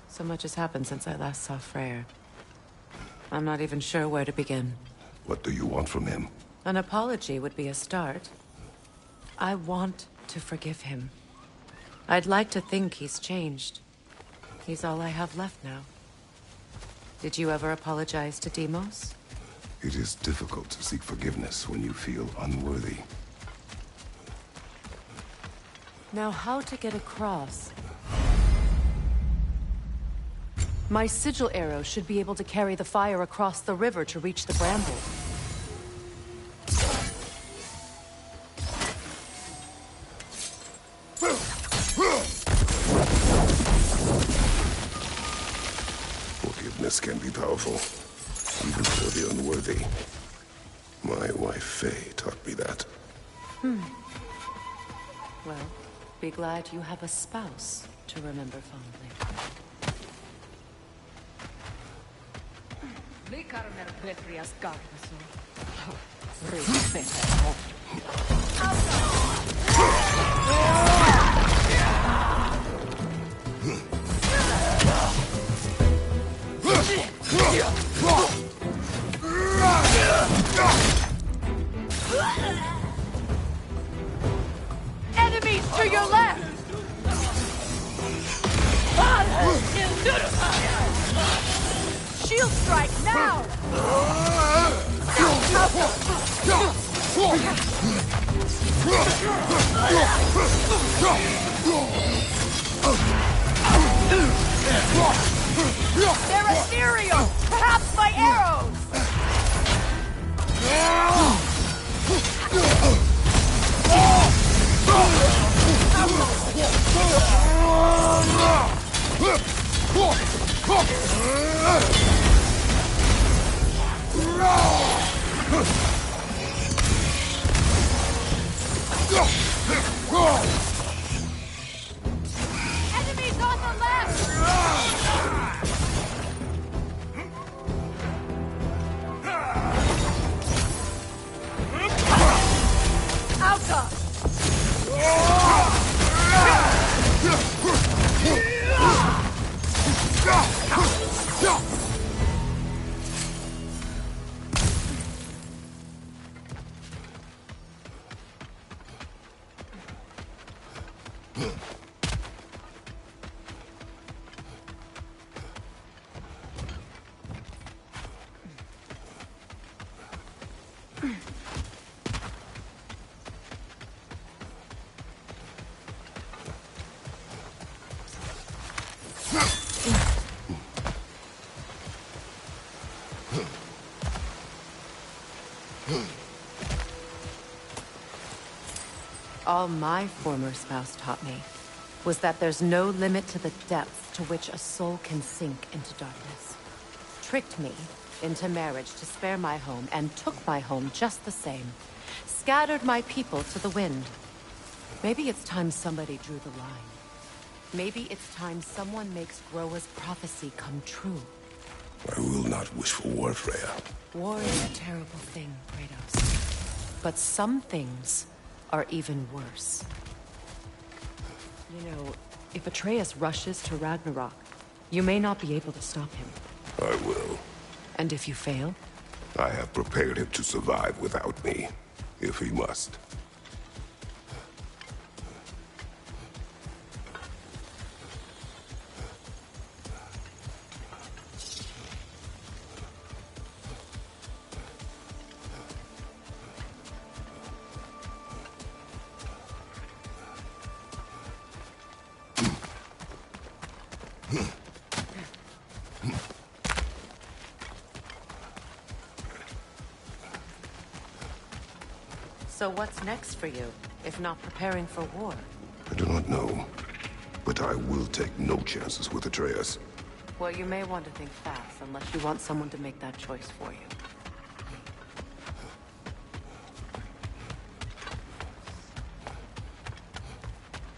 B: So much has happened since I last saw Freyr. I'm not even sure where to begin.
E: What do you want from him?
B: An apology would be a start. I want to forgive him. I'd like to think he's changed. He's all I have left now. Did you ever apologize to Deimos?
E: It is difficult to seek forgiveness when you feel unworthy.
B: Now, how to get across? My sigil arrow should be able to carry the fire across the river to reach the bramble.
E: Forgiveness can be powerful, even for the unworthy. My wife Faye taught me that.
B: Well, be glad you have a spouse to remember fondly. Enemies to your left! Shield strike now! They're ethereal! Perhaps my arrows! Enemies on the left! Alta! All my former spouse taught me was that there's no limit to the depths to which a soul can sink into darkness. Tricked me into marriage to spare my home and took my home just the same. Scattered my people to the wind. Maybe it's time somebody drew the line. Maybe it's time someone makes Groa's prophecy come true.
E: I will not wish for war, Freya.
B: War is a terrible thing, Kratos. But some things are even worse. You know, if Atreus rushes to Ragnarok, you may not be able to stop him.
E: I will.
B: And if you fail?
E: I have prepared him to survive without me, if he must.
B: So what's next for you, if not preparing for war?
E: I do not know, but I will take no chances with Atreus.
B: Well, you may want to think fast, unless you want someone to make that choice for you.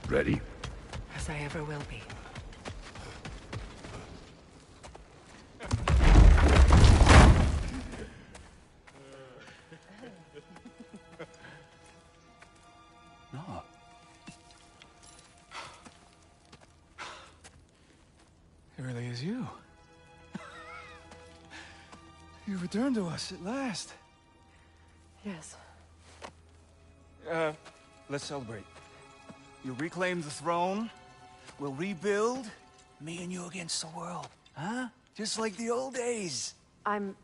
E: Ready?
B: As I ever will be.
H: It really is you. You returned to us at last.
B: Yes.
H: Let's celebrate. You reclaim the throne. We'll rebuild. Me and you against the world. Huh? Just like the old days.
B: I'm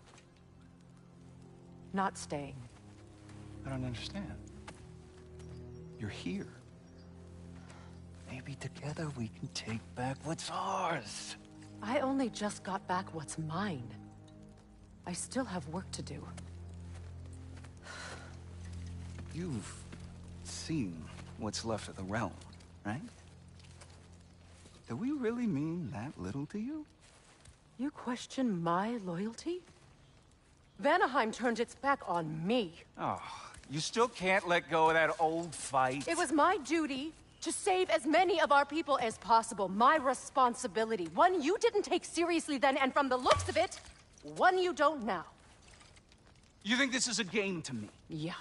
B: not staying.
H: I don't understand. You're here. Maybe together we can take back what's ours.
B: I only just got back what's mine. I still have work to do.
H: You've seen what's left of the realm, right? Do we really mean that little to you?
B: You question my loyalty? Vanaheim turned its back on me.
H: Oh, you still can't let go of that old fight?
B: It was my duty to save as many of our people as possible. My responsibility. One you didn't take seriously then, and from the looks of it, one you don't now.
H: You think this is a game to me?
B: Yeah.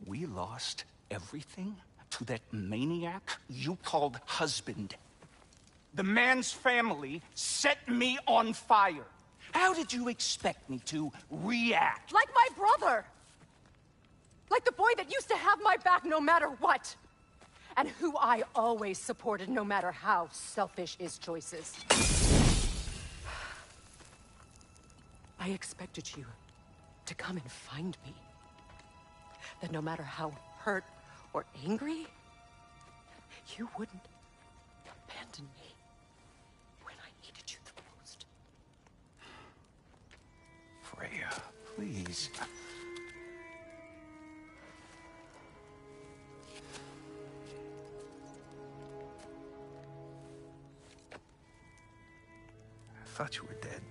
H: We lost everything to that maniac you called husband. The man's family set me on fire. How did you expect me to react?
B: Like my brother! Like the boy that used to have my back no matter what! And who I always supported no matter how selfish his choices. I expected you to come and find me. That no matter how hurt or angry, you wouldn't abandon me when I needed you the most.
H: Freya, please. I thought you were dead.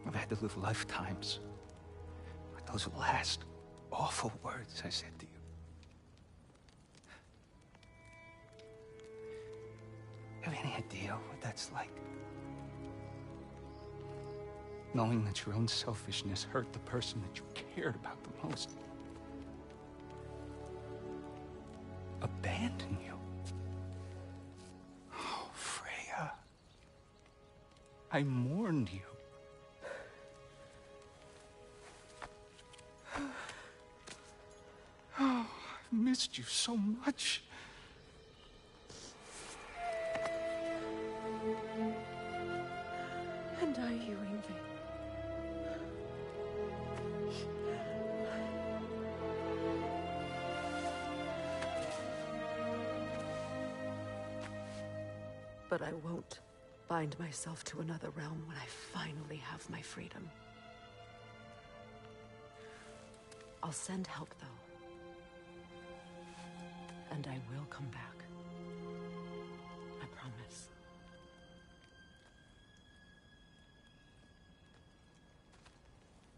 H: I've had to live lifetimes with those last awful words I said to you. Have any idea what that's like? Knowing that your own selfishness hurt the person that you cared about the most. Abandon you. Oh, Freya. I mourned you. Oh, I've missed you so much.
B: And I you, Ingrid. But I won't bind myself to another realm when I finally have my freedom. I'll send help, though. And I will come back. I promise.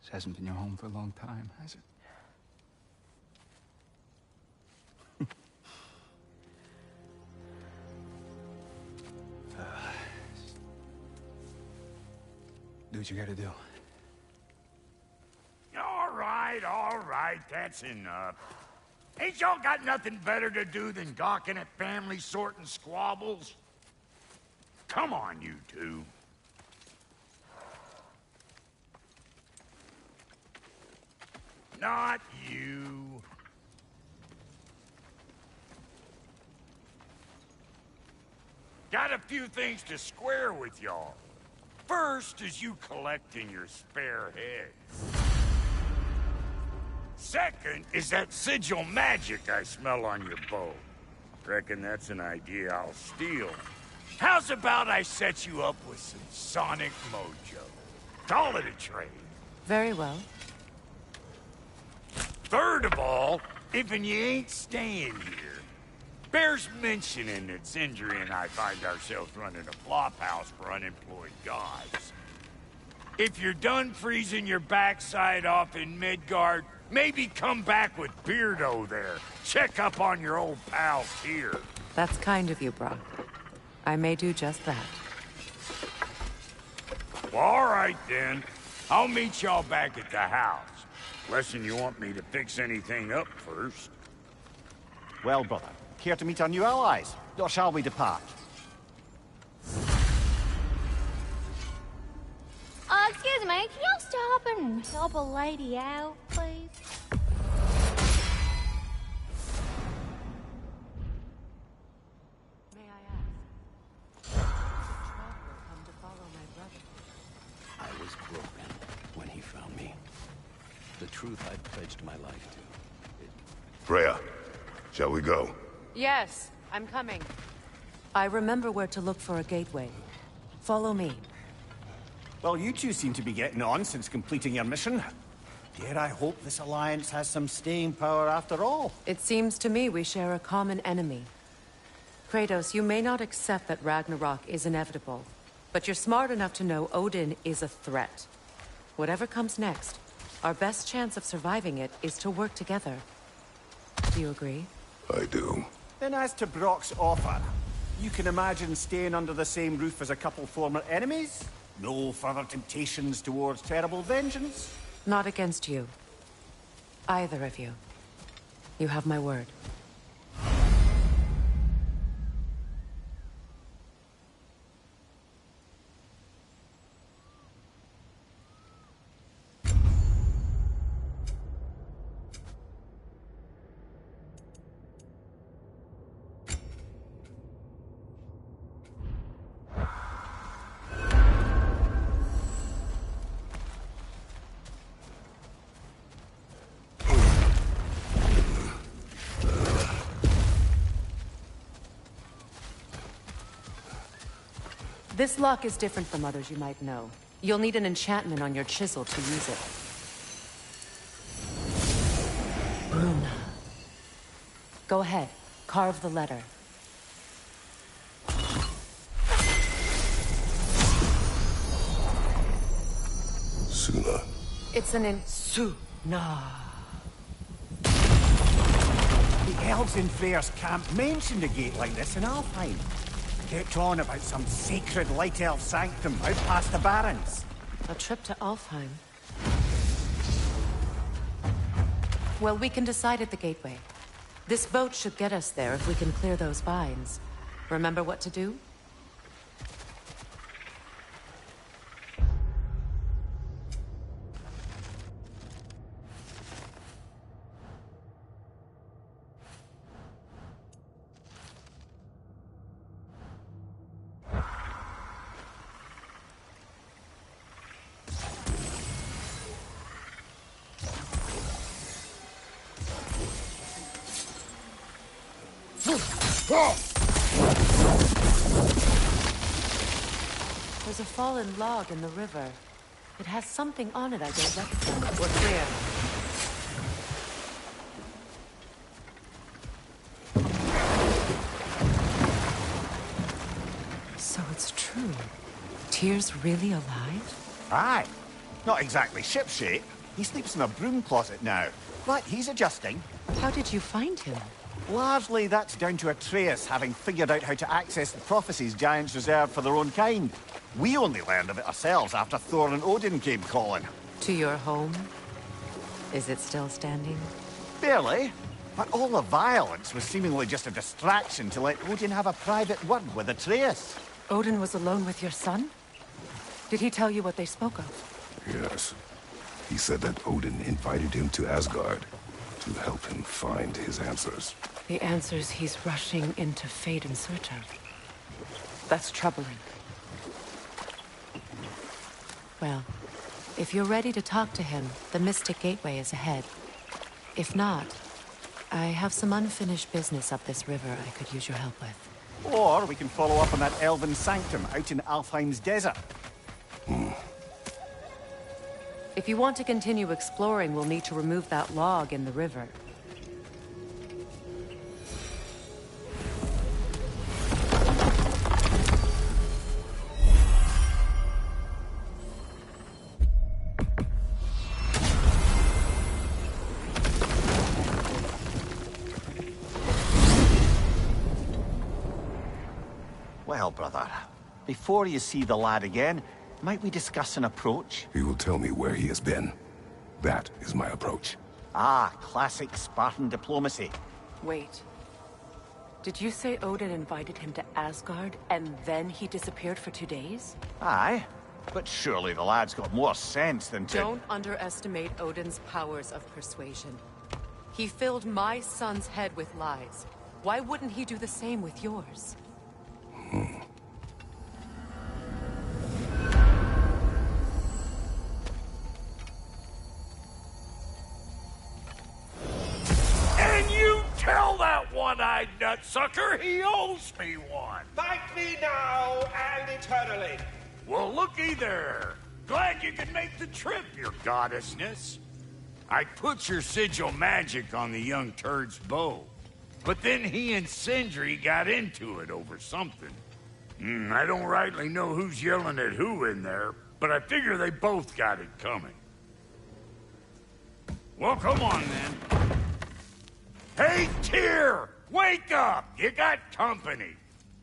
H: This hasn't been your home for a long time, has it? Do what you gotta do.
C: All right, that's enough. Ain't y'all got nothing better to do than gawking at family sorting squabbles? Come on, you two. Not you. Got a few things to square with y'all. First is you collecting your spare heads. Second is that sigil magic I smell on your bow. Reckon that's an idea I'll steal. How's about I set you up with some sonic mojo? Call it a trade.
B: Very well.
C: Third of all, if you ain't staying here, bears mentioning that Sindri and I find ourselves running a flop house for unemployed gods. If you're done freezing your backside off in Midgard, maybe come back with Beardo there. Check up on your old pals here.
B: That's kind of you, Brock. I may do just that.
C: Well, all right, then. I'll meet y'all back at the house. Unless you want me to fix anything up first.
F: Well, brother, care to meet our new allies? Or shall we depart?
G: Excuse me, can y'all stop and help a lady out, please?
B: May I ask? Did Traveler come to follow my brother?
F: I was broken when he found me. The truth I'd pledged my life to.
E: Freya, shall we go?
B: Yes, I'm coming. I remember where to look for a gateway. Follow me.
F: Well, you two seem to be getting on since completing your mission. Dare I hope this alliance has some staying power after all?
B: It seems to me we share a common enemy. Kratos, you may not accept that Ragnarok is inevitable, but you're smart enough to know Odin is a threat. Whatever comes next, our best chance of surviving it is to work together. Do you agree?
E: I do.
F: Then as to Brock's offer, you can imagine staying under the same roof as a couple former enemies? No further temptations towards terrible vengeance?
B: Not against you. Either of you. You have my word. This lock is different from others you might know. You'll need an enchantment on your chisel to use it. Bruna. Go ahead. Carve the letter.
E: Suna.
B: It's an Suna.
F: The elves in Freyr's camp mentioned a gate like this in Alfheim. Kept on about some sacred light elf sanctum out past the Barrens.
B: A trip to Alfheim. Well, we can decide at the gateway. This boat should get us there if we can clear those vines. Remember what to do? There's a fallen log in the river. It has something on it I don't recognize. We're clear. So it's true. Tyr's really alive?
F: Aye. Not exactly shipshape. He sleeps in a broom closet now. But he's adjusting.
B: How did you find him?
F: Largely, that's down to Atreus having figured out how to access the prophecies giants reserve for their own kind. We only learned of it ourselves after Thor and Odin came calling.
B: To your home? Is it still standing?
F: Barely. But all the violence was seemingly just a distraction to let Odin have a private word with Atreus.
B: Odin was alone with your son? Did he tell you what they spoke of?
E: Yes. He said that Odin invited him to Asgard to help him find his answers.
B: The answers he's rushing into fate in search of. That's troubling. Well, if you're ready to talk to him, the Mystic Gateway is ahead. If not, I have some unfinished business up this river I could use your help with.
F: Or we can follow up on that elven sanctum out in Alfheim's desert.
B: If you want to continue exploring, we'll need to remove that log in the river.
F: Well, brother, before you see the lad again, might we discuss an approach?
E: He will tell me where he has been. That is my approach.
F: Ah, classic Spartan diplomacy.
B: Wait. Did you say Odin invited him to Asgard, and then he disappeared for 2 days?
F: Aye, but surely the lad's got more sense than to...
B: Don't underestimate Odin's powers of persuasion. He filled my son's head with lies. Why wouldn't he do the same with yours?
C: And you tell that one-eyed nutsucker he owes me one.
I: Thank me now and eternally.
C: Well, looky there. Glad you could make the trip, your goddessness. I put your sigil magic on the young turd's bow, but then he and Sindri got into it over something. I don't rightly know who's yelling at who in there, but I figure they both got it coming. Well, come on, then. Hey, Tyr! Wake up! You got company.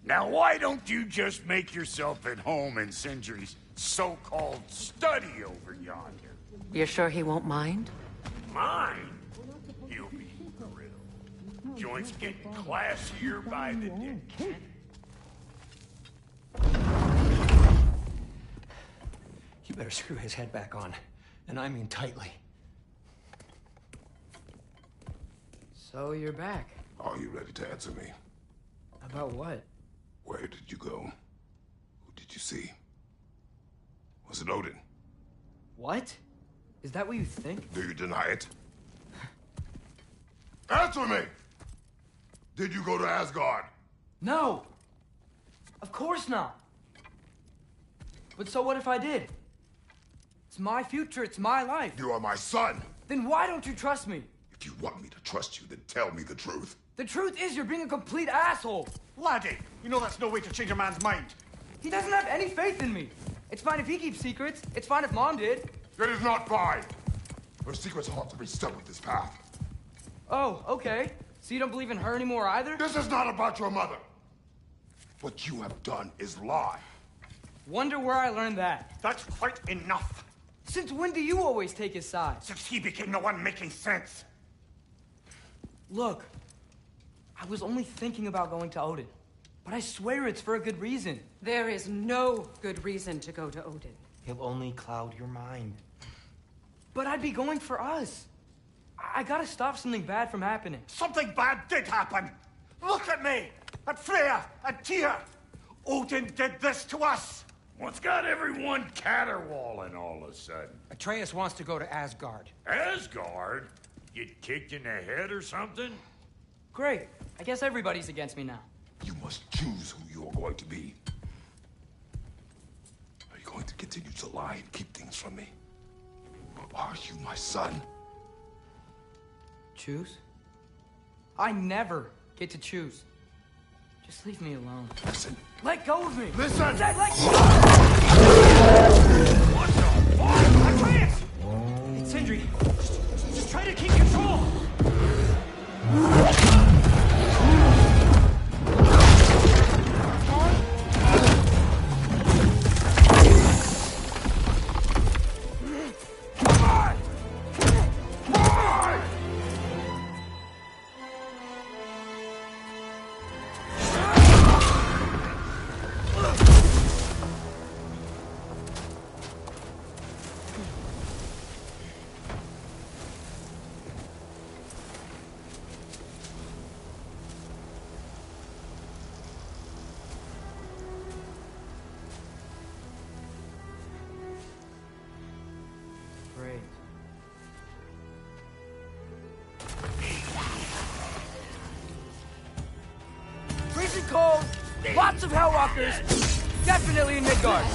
C: Now, why don't you just make yourself at home in Sindri's so-called study over yonder?
B: You're sure he won't mind?
C: Mine? You'll be thrilled. Joint's getting classier by the day.
I: You better screw his head back on, and I mean tightly. So you're back.
E: Are you ready to answer me?
I: About what?
E: Where did you go? Who did you see? Was it Odin?
I: What? Is that what you think?
E: Do you deny it? Answer me! Did you go to Asgard?
I: No! Of course not! But so what if I did? It's my future, it's my life.
E: You are my son!
I: Then why don't you trust me?
E: If you want me to trust you, then tell me the truth.
I: The truth is you're being a complete asshole.
F: Laddie, you know that's no way to change a man's mind.
I: He doesn't have any faith in me. It's fine if he keeps secrets. It's fine if Mom did.
E: It is not fine. Her secrets ought to be stuck with this path.
I: Oh, okay. So you don't believe in her anymore either?
E: This is not about your mother. What you have done is lie.
I: Wonder where I learned that.
F: That's quite enough.
I: Since when do you always take his side?
F: Since he became the one making sense.
I: Look, I was only thinking about going to Odin. But I swear it's for a good reason.
B: There is no good reason to go to Odin.
J: He'll only cloud your mind.
I: But I'd be going for us. I gotta stop something bad from happening.
F: Something bad did happen. Look at me, at Freya, at Tyr. Odin did this to us.
C: What's got everyone caterwauling all of a sudden?
J: Atreus wants to go to Asgard.
C: Asgard? Get kicked in the head or something?
I: Great. I guess everybody's against me now.
E: You must choose who you are going to be. Are you going to continue to lie and keep things from me? Or are you my son?
I: Choose? I never get to choose. Just leave me alone.
E: Listen.
I: Let go of me!
E: Listen!
I: Let
C: What the fuck?
I: Atreus! It's Sindri. Just try to keep control! Great. Freezing cold, lots of Hellwalkers, definitely in Midgard.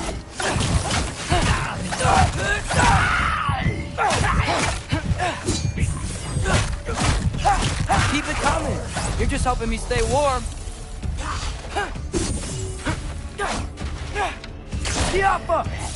I: Keep it coming. You're just helping me stay warm. Kiappa!